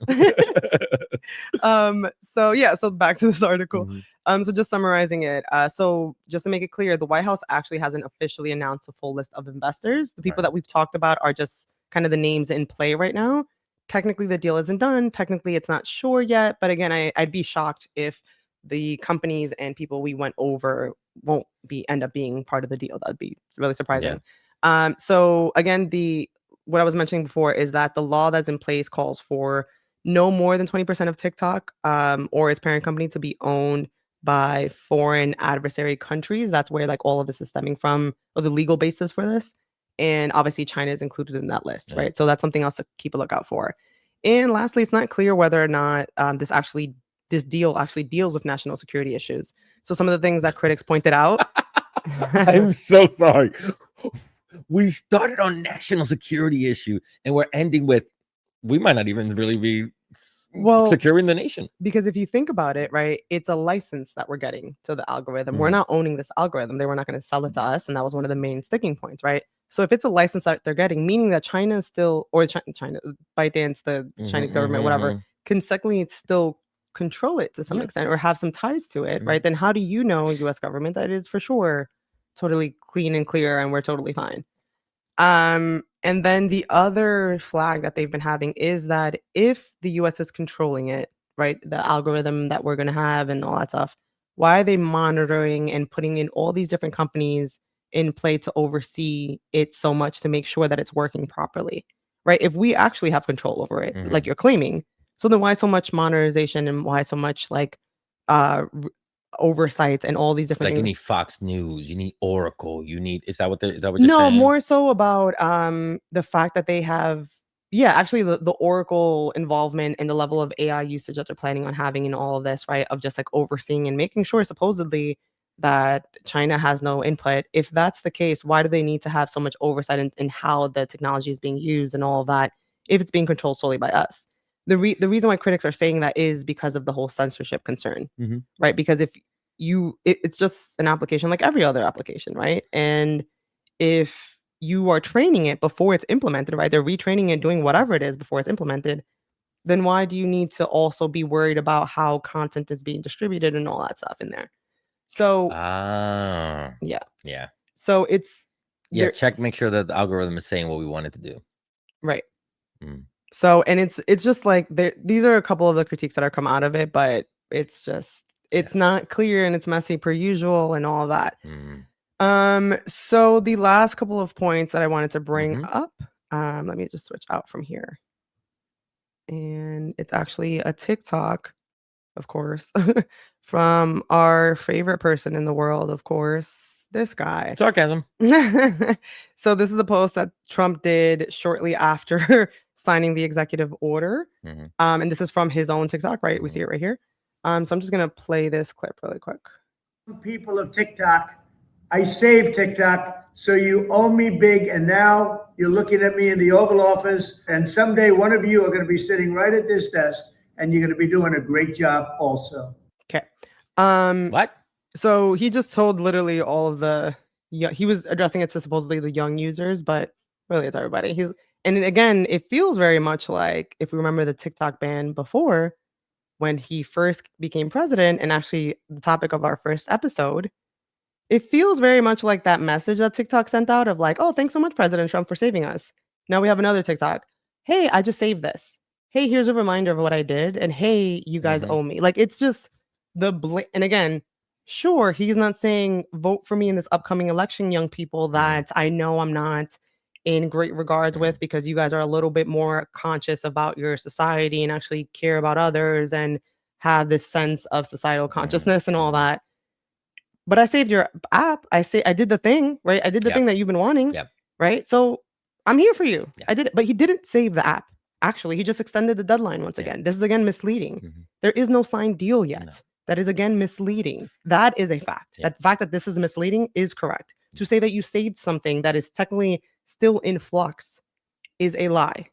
So back to this article. So just summarizing it. So just to make it clear, the White House actually hasn't officially announced a full list of investors. The people that we've talked about are just kind of the names in play right now. Technically, the deal isn't done. Technically, it's not sure yet. But again, I'd be shocked if the companies and people we went over won't end up being part of the deal. That'd be really surprising. So again, what I was mentioning before is that the law that's in place calls for no more than 20% of TikTok or its parent company to be owned by foreign adversary countries. That's where like all of this is stemming from, or the legal basis for this. And obviously China is included in that list, right? So that's something else to keep a lookout for. And lastly, it's not clear whether or not this deal actually deals with national security issues. So some of the things that critics pointed out. I'm so sorry. We started on national security issue and we're ending with, we might not even really be securing the nation. Because if you think about it, right, it's a license that we're getting to the algorithm. We're not owning this algorithm. They were not going to sell it to us. And that was one of the main sticking points, right? So if it's a license that they're getting, meaning that China is still, or China, ByteDance, the Chinese government, whatever, can secondly still control it to some extent or have some ties to it, right? Then how do you know, US government, that is for sure totally clean and clear and we're totally fine? And then the other flag that they've been having is that if the US is controlling it, right, the algorithm that we're going to have and all that stuff, why are they monitoring and putting in all these different companies in play to oversee it so much to make sure that it's working properly, right? If we actually have control over it, like you're claiming, so then why so much monetization and why so much like oversights and all these different Like you things. need Fox News, you need Oracle, you need, is that what you're No, saying? more so about the fact that they have, actually the Oracle involvement and the level of AI usage that they're planning on having in all of this, right? Of just like overseeing and making sure supposedly that China has no input. If that's the case, why do they need to have so much oversight in how the technology is being used and all of that if it's being controlled solely by us? The reason why critics are saying that is because of the whole censorship concern, Mhm. right? Because if it's just an application like every other application, right? And if you are training it before it's implemented, right? They're retraining it, doing whatever it is before it's implemented. Then why do you need to also be worried about how content is being distributed and all that stuff in there? So Ah, yeah, yeah. so it's Yeah, there, make sure that the algorithm is saying what we want it to do. right? Mm. So and it's just like these are a couple of the critiques that are come out of it, but it's just it's not clear and it's messy per usual and all that. Mm. So the last couple of points that I wanted to bring Mhm. up, let me just switch out from here. And it's actually a TikTok, of course, from our favorite person in the world, of course, this guy. Sarcasm. So this is a post that Trump did shortly after signing the executive order. Mhm. And this is from his own TikTok, right? We see it right here. So I'm just gonna play this clip really quick. People of TikTok, I saved TikTok, so you owe me big, and now you're looking at me in the Oval Office, and someday one of you are going to be sitting right at this desk, and you're going to be doing a great job also. Okay. What? So he just told literally all of the he was addressing it to supposedly the young users, but really it's everybody. And then again, it feels very much like if we remember the TikTok ban before when he first became president and actually the topic of our first episode, it feels very much like that message that TikTok sent out of like, "Oh, thanks so much, President Trump, for saving us." Now we have another TikTok. "Hey, I just saved this. Hey, here's a reminder of what I did, and hey, you guys Mhm. owe me." Like it's just and again, sure, he's not saying vote for me in this upcoming election, young people that I know I'm not in great regards with because you guys are a little bit more conscious about your society and actually care about others and have this sense of societal consciousness and all that. But I saved your app. I did the thing, right? I did the Yeah. thing that you've been wanting, Yeah. right? So I'm here for you. Yeah. I did it, but he didn't save the app. Actually, he just extended the deadline once again. This is again misleading. Mhm. There is no signed deal yet. No. That is again misleading. That is a fact. Yeah. That fact that this is misleading is correct. To say that you saved something that is technically still in flux is a lie.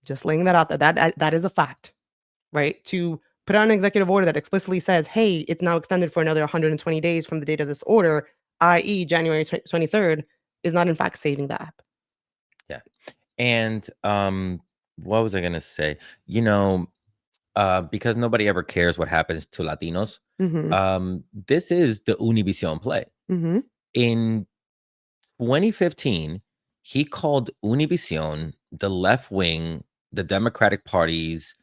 Just laying that out there. That is a fact, right? To put out an executive order that explicitly says, hey, it's now extended for another 120 days from the date of this order, i.e., January 23rd, is not in fact saving the app. Yeah. And what was I gonna say? Because nobody ever cares what happens to Latinos. This is the Univision play. In 2015, he called Univision the left wing, the Democratic Party's,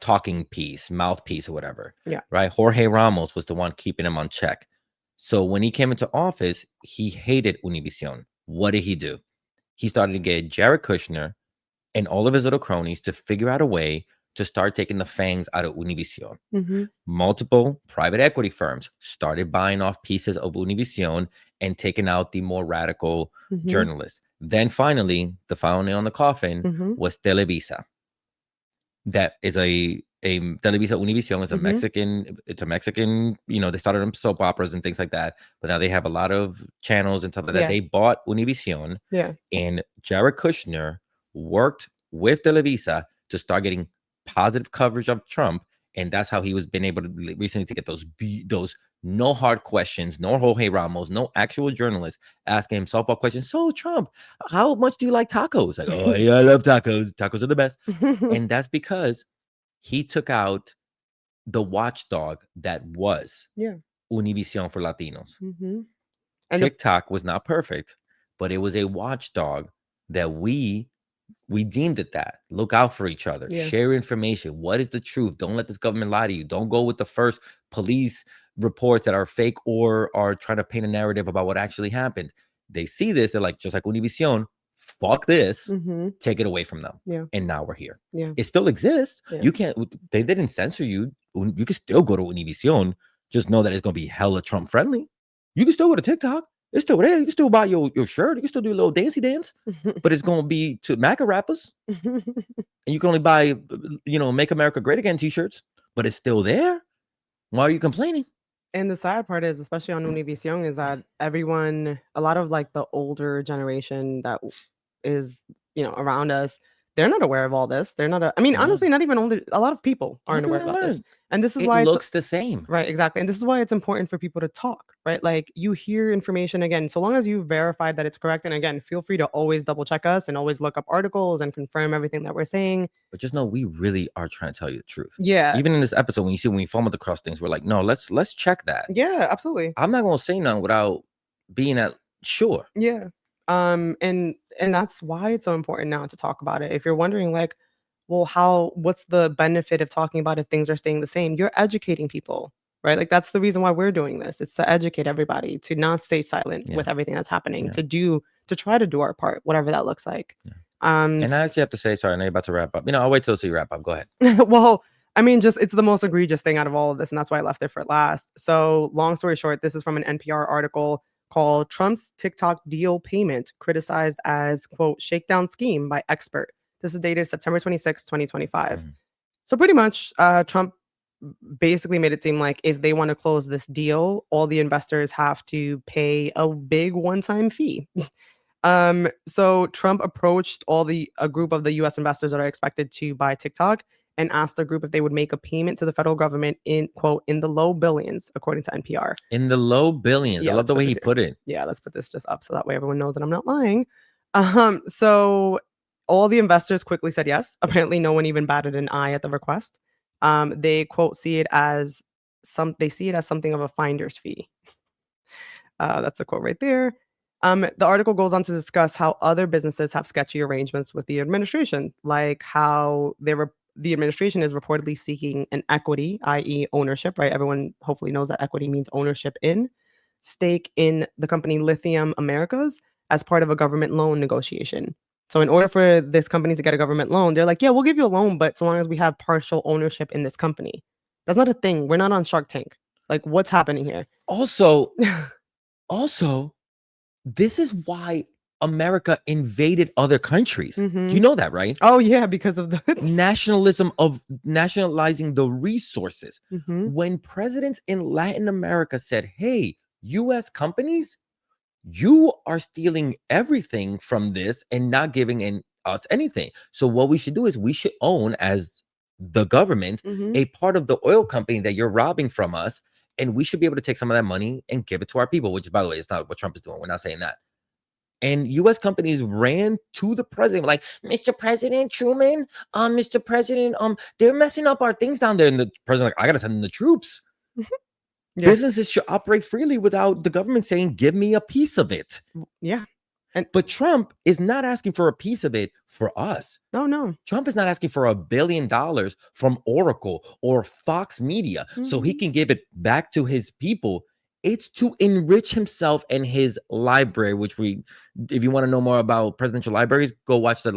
talking piece, mouthpiece, or whatever. Yeah. Right. Jorge Ramos was the one keeping him on check. So when he came into office, he hated Univision. What did he do? He started to get Jared Kushner and all of his little cronies to figure out a way to start taking the fangs out of Univision. Multiple private equity firms started buying off pieces of Univision and taking out the more radical journalists. Then finally, the final nail in the coffin was Televisa. That is a Televisa Univision is a Mexican, it's a Mexican, they started them soap operas and things like that, but now they have a lot of channels and stuff like that. Yeah. They bought Univision. Yeah. And Jared Kushner worked with Televisa to start getting positive coverage of Trump. And that's how he was been able to recently to get those no hard questions, no Jorge Ramos, no actual journalists asking him softball questions. So Trump, how much do you like tacos? Like, oh yeah, I love tacos. Tacos are the best. And that's because he took out the watchdog that was Univision for Latinos. And TikTok was not perfect, but it was a watchdog that we deemed it that. Look out for each other. Yeah. Share information. What is the truth? Don't let this government lie to you. Don't go with the first police reports that are fake or are trying to paint a narrative about what actually happened. They see this, they're like, just like Univision, fuck this, Mm-hmm. take it away from them. Yeah. And now we're here. Yeah. It still exists. Yeah. You can't, they didn't censor you. You can still go to Univision. Just know that it's going to be hella Trump friendly. You can still go to TikTok. It's still there. You can still buy your shirt. You can still do a little dancey dance, but it's going to be to MAGA rappers. And you can only buy, Make America Great Again t-shirts, but it's still there. Why are you complaining? And the sad part is, especially on Univision, is that a lot of like the older generation that is, around us, they're not aware of all this. They're not, honestly, not even older. A lot of people aren't aware about this. And this is It why looks the same. Right, exactly. And this is why it's important for people to talk, right? Like you hear information again, so long as you verified that it's correct. And again, feel free to always double check us and always look up articles and confirm everything that we're saying. But just know we really are trying to tell you the truth. Yeah. Even in this episode, when we fumbled across things, we're like, no, let's check that. Yeah, absolutely. I'm not gonna say nothing without being sure. Yeah. And that's why it's so important now to talk about it. If you're wondering, like, well, what's the benefit of talking about if things are staying the same? You're educating people, right? Like that's the reason why we're doing this. It's to educate everybody, to not stay silent with everything that's happening, to try to do our part, whatever that looks like. And I actually have to say, sorry, I know you're about to wrap up. I'll wait till you wrap up. Go ahead. Well, it's the most egregious thing out of all of this, and that's why I left it for last. So, long story short, this is from an NPR article called Trump's TikTok deal payment criticized as, quote, shakedown scheme by expert. This is dated September 26, 2025. So pretty much, Trump basically made it seem like if they want to close this deal, all the investors have to pay a big one-time fee. So Trump approached a group of the U.S. investors that are expected to buy TikTok and asked the group if they would make a payment to the federal government in, quote, in the low billions, according to NPR. In the low billions. Yeah, I love the way he put it. Yeah, let's put this just up so that way everyone knows that I'm not lying. So all the investors quickly said yes. Apparently, no one even batted an eye at the request. They, quote, see it as something of a finder's fee. That's a quote right there. The article goes on to discuss how other businesses have sketchy arrangements with the administration, like how the administration is reportedly seeking an equity, i.e. ownership, right? Everyone hopefully knows that equity means ownership stake in the company Lithium Americas as part of a government loan negotiation. So in order for this company to get a government loan, they're like, yeah, we'll give you a loan, but so long as we have partial ownership in this company. That's not a thing. We're not on Shark Tank. Like, what's happening here? Also, this is why America invaded other countries. You know that, right? Oh, yeah, because of the nationalism of nationalizing the resources. When presidents in Latin America said, hey, U.S. companies, you are stealing everything from this and not giving us anything. So what we should do is we should own, as the government, a part of the oil company that you're robbing from us. And we should be able to take some of that money and give it to our people, which, by the way, is not what Trump is doing. We're not saying that. And U.S. companies ran to the president like, Mr. President Truman, Mr. President, they're messing up our things down there. And the president like, I got to send in the troops. Yeah. Businesses should operate freely without the government saying, give me a piece of it. Yeah. But Trump is not asking for a piece of it for us. No. Trump is not asking for $1 billion from Oracle or Fox Media so he can give it back to his people. It's to enrich himself and his library, which if you want to know more about presidential libraries, go watch the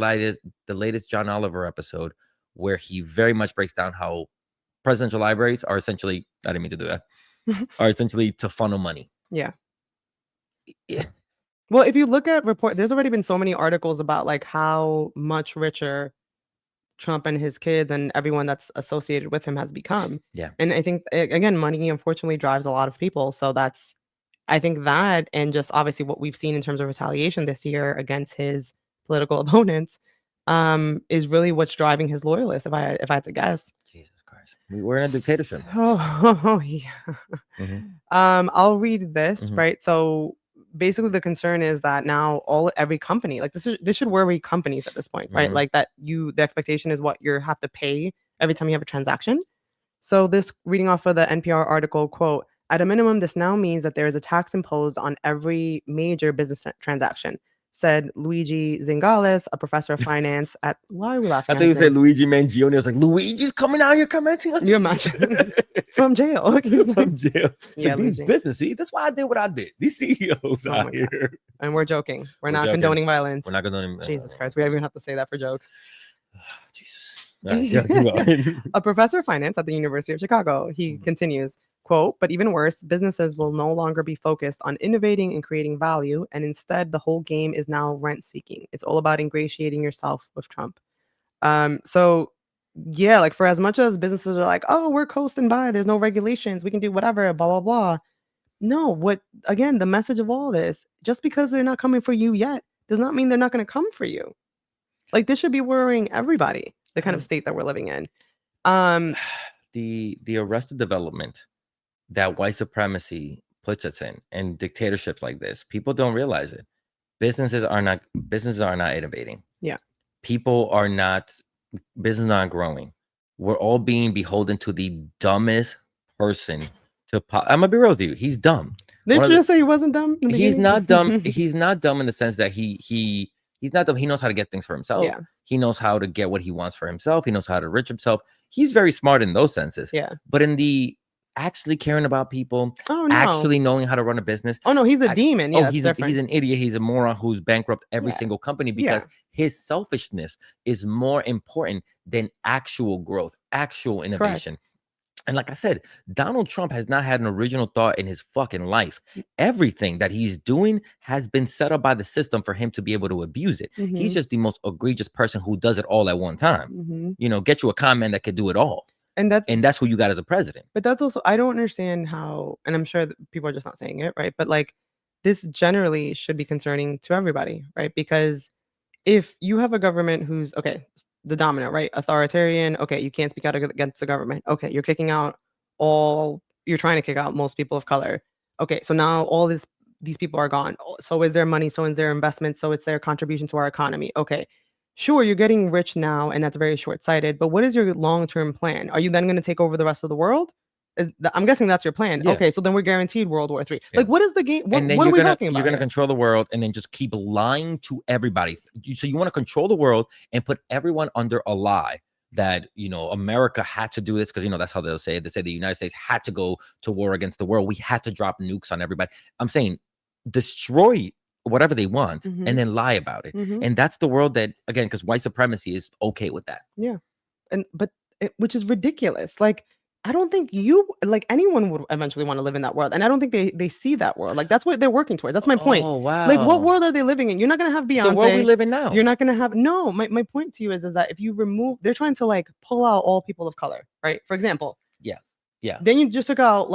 latest John Oliver episode, where he very much breaks down how presidential libraries are essentially, I didn't mean to do that, are essentially to funnel money. Yeah. Yeah. Well, if you look at there's already been so many articles about like how much richer Trump and his kids and everyone that's associated with him has become. Yeah. And I think, again, money unfortunately drives a lot of people. So I think that, and just obviously what we've seen in terms of retaliation this year against his political opponents, is really what's driving his loyalists, if I had to guess. Jesus Christ. We're in a dictatorship. Oh yeah. I'll read this, right? So basically the concern is that now every company, like this should worry companies at this point, right? Like that the expectation is what you have to pay every time you have a transaction. So this, reading off of the NPR article, quote, at a minimum, this now means that there is a tax imposed on every major business transaction. said Luigi Zingales, a professor of finance at. Why are we laughing? I at think you his said name? Luigi Mangione. I was like, Luigi's coming out here commenting on You imagine from jail. from jail. It's Yeah, like these Luigi. business. See, that's why I did what I did. These CEOs Oh out my God. here. And we're joking. We're We're not joking. condoning violence. We're not gonna. Jesus Christ, we don't even have to say that for jokes. Jesus. All right, yeah, keep going. A professor of finance at the University of Chicago. He continues, quote, but even worse, businesses will no longer be focused on innovating and creating value, and instead the whole game is now rent seeking. It's all about ingratiating yourself with Trump. So yeah, like for as much as businesses are like, oh, we're coasting by, there's no regulations, we can do whatever, blah, blah, blah. No, what again, the message of all this, just because they're not coming for you yet, does not mean they're not going to come for you. Like this should be worrying everybody, the kind of state that we're living in. The arrested development that white supremacy puts us in and dictatorships like this, people don't realize it. Businesses are not innovating. Yeah. People are not, business not growing. We're all being beholden to the dumbest person to I'm gonna be real with you. He's dumb. Did you just say he wasn't dumb? in the He's beginning? not dumb. He's not dumb in the sense that he's not dumb. He knows how to get things for himself. Yeah. He knows how to get what he wants for himself. He knows how to enrich himself. He's very smart in those senses. Yeah. But in the actually caring about people, Oh no. actually knowing how to run a business. Oh no, he's a demon. Yeah, he's an idiot. He's a moron who's bankrupt every single company because his selfishness is more important than actual growth, actual innovation. Correct. And like I said, Donald Trump has not had an original thought in his fucking life. Everything that he's doing has been set up by the system for him to be able to abuse it. Mhm. He's just the most egregious person who does it all at one time. Mhm. You know, get you a con man that could do it all. And that's who you got as a president. But that's also, I don't understand how, and I'm sure that people are just not saying it, right? But like this generally should be concerning to everybody, right? Because if you have a government who's the dominant, right? Authoritarian, okay, you can't speak out against the government. Okay, you're trying to kick out most people of color. Okay, so now all these people are gone. So is their money, so is their investment, so it's their contribution to our economy. Okay, sure, you're getting rich now, and that's very short-sighted, but what is your long-term plan? Are you then going to take over the rest of the world? I'm guessing that's your plan. Yeah. Okay, so then we're guaranteed World War III. Yeah. Like, what is the game? What are we talking about? You're going to control the world and then just keep lying to everybody. So you want to control the world and put everyone under a lie that, you know, America had to do this because, you know, that's how they'll say it. They say the United States had to go to war against the world. We had to drop nukes on everybody. I'm saying destroy whatever they want and then lie about it. And that's the world that, again, because white supremacy is okay with that. Yeah. Which is ridiculous. Like, I don't think anyone would eventually want to live in that world. And I don't think they see that world. Like, that's what they're working towards. That's my point. Oh, wow. Like, what world are they living in? You're not going to have Beyonce. The world we live in now. You're not going to have, no, my point to you is that if you remove, they're trying to like pull out all people of color, right? For example. Yeah. Yeah. Then you just took out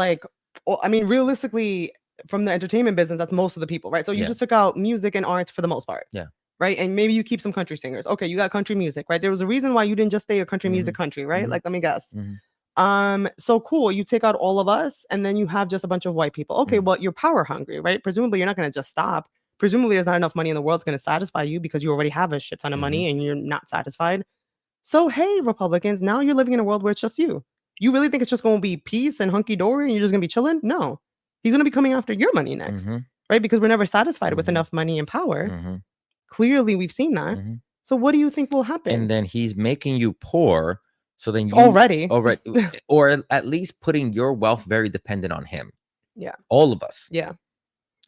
realistically from the entertainment business, that's most of the people, right? So you just took out music and arts for the most part. Yeah. Right. And maybe you keep some country singers. Okay. You got country music, right? There was a reason why you didn't just stay a country music country, right? Like, let me guess. So cool. You take out all of us and then you have just a bunch of white people. Okay, well, you're power hungry, right? Presumably you're not going to just stop. Presumably there's not enough money in the world that's going to satisfy you because you already have a shit ton of money and you're not satisfied. So, hey, Republicans, now you're living in a world where it's just you. You really think it's just going to be peace and hunky-dory and you're just going to be chilling? No. He's going to be coming after your money next, right? Because we're never satisfied with enough money and power. Clearly, we've seen that. So what do you think will happen? And then he's making you poor. So then you already, or at least putting your wealth very dependent on him. Yeah. All of us. Yeah.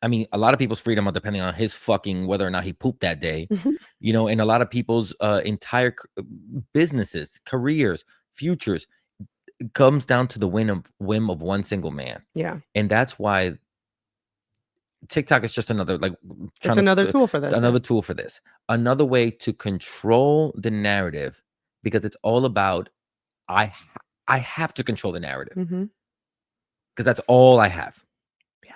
I mean, a lot of people's freedom are depending on his fucking whether or not he pooped that day, you know, and a lot of people's entire businesses, careers, futures comes down to the whim of one single man. Yeah. And that's why TikTok is just another it's another tool for this. Another tool for this. Another way to control the narrative because it's all about I have to control the narrative because that's all I have. Yeah.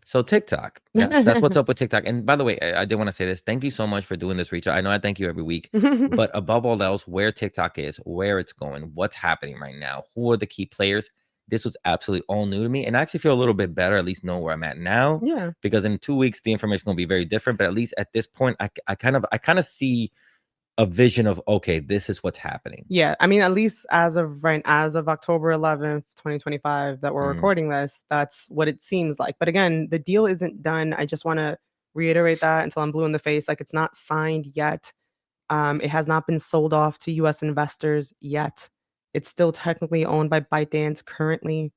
So TikTok, that's what's up with TikTok. And by the way, I did want to say this. Thank you so much for doing this, Richa. I know I thank you every week, but above all else, where TikTok is, where it's going, what's happening right now, who are the key players. This was absolutely all new to me, and I actually feel a little bit better, at least know where I'm at now. Yeah. Because in 2 weeks, the information will be very different. But at least at this point, I kind of see a vision of, okay, this is what's happening. Yeah. I mean, at least as of October 11th, 2025, that we're recording this, that's what it seems like. But again, the deal isn't done. I just want to reiterate that until I'm blue in the face. Like, it's not signed yet. It has not been sold off to US investors yet. It's still technically owned by ByteDance currently.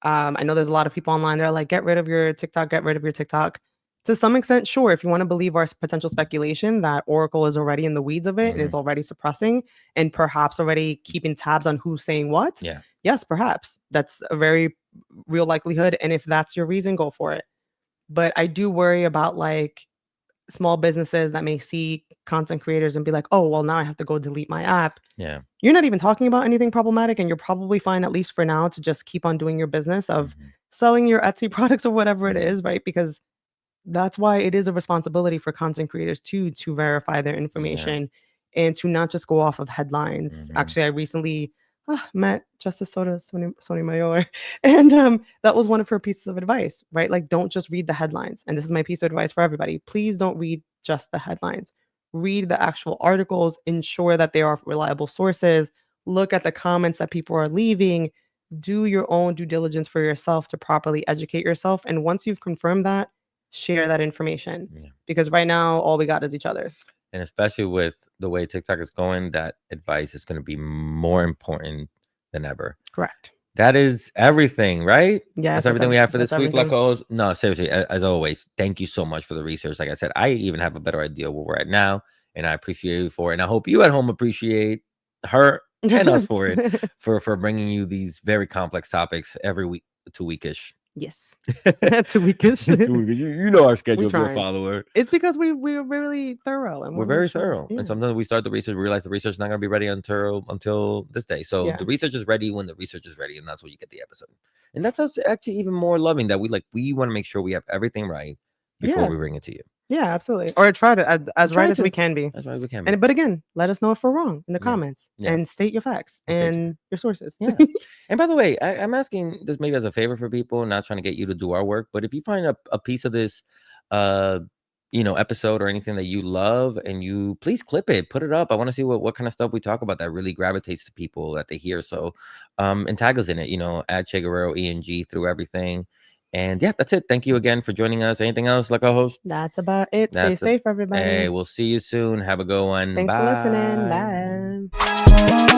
I know there's a lot of people online that are like, get rid of your TikTok, get rid of your TikTok. To some extent, sure, if you want to believe our potential speculation that Oracle is already in the weeds of it and it's already suppressing and perhaps already keeping tabs on who's saying what. Yeah. Yes, perhaps. That's a very real likelihood. And if that's your reason, go for it. But I do worry about like small businesses that may see content creators and be like, oh, well, now I have to go delete my app. Yeah. You're not even talking about anything problematic, and you're probably fine, at least for now, to just keep on doing your business of selling your Etsy products or whatever it is, right? Because that's why it is a responsibility for content creators to verify their information and to not just go off of headlines. Actually, I recently met Justice Sotomayor, and that was one of her pieces of advice, right? Like, don't just read the headlines. And this is my piece of advice for everybody. Please don't read just the headlines. Read the actual articles, ensure that they are reliable sources, look at the comments that people are leaving, do your own due diligence for yourself to properly educate yourself. And once you've confirmed that, share that information. Because right now, all we got is each other. And especially with the way TikTok is going, that advice is going to be more important than ever. Correct. That is everything, right? Yes. That's everything we have for this week. Everything. Like, no, seriously, as always, thank you so much for the research. Like I said, I even have a better idea where we're at now, and I appreciate you for it. And I hope you at home appreciate her and us for it, for bringing you these very complex topics every week, 2 weekish. Yes. 2 weekish. You know our schedule, if you're a trying. follower. It's because we're really thorough. And We're very thorough. And sometimes we start the research, we realize the research is not going to be ready until this day. So the research is ready when the research is ready, and that's when you get the episode. And that's us actually even more loving that we want to make sure we have everything right before we bring it to you. Yeah, absolutely. Or try to as right as we can be. As right as we can be. But again, let us know if we're wrong in the comments and state your facts and your sources. Yeah. And by the way, I'm asking this maybe as a favor for people, not trying to get you to do our work, but if you find a piece of this episode or anything that you love, and you please clip it, put it up. I want to see what kind of stuff we talk about that really gravitates to people that they hear. So and tag us in it, add Che Guerrero ENG through everything. And yeah, that's it. Thank you again for joining us. Anything else, like our host? That's about it. Stay safe, everybody. Hey, we'll see you soon. Have a good one. Thanks Bye. for listening. Bye.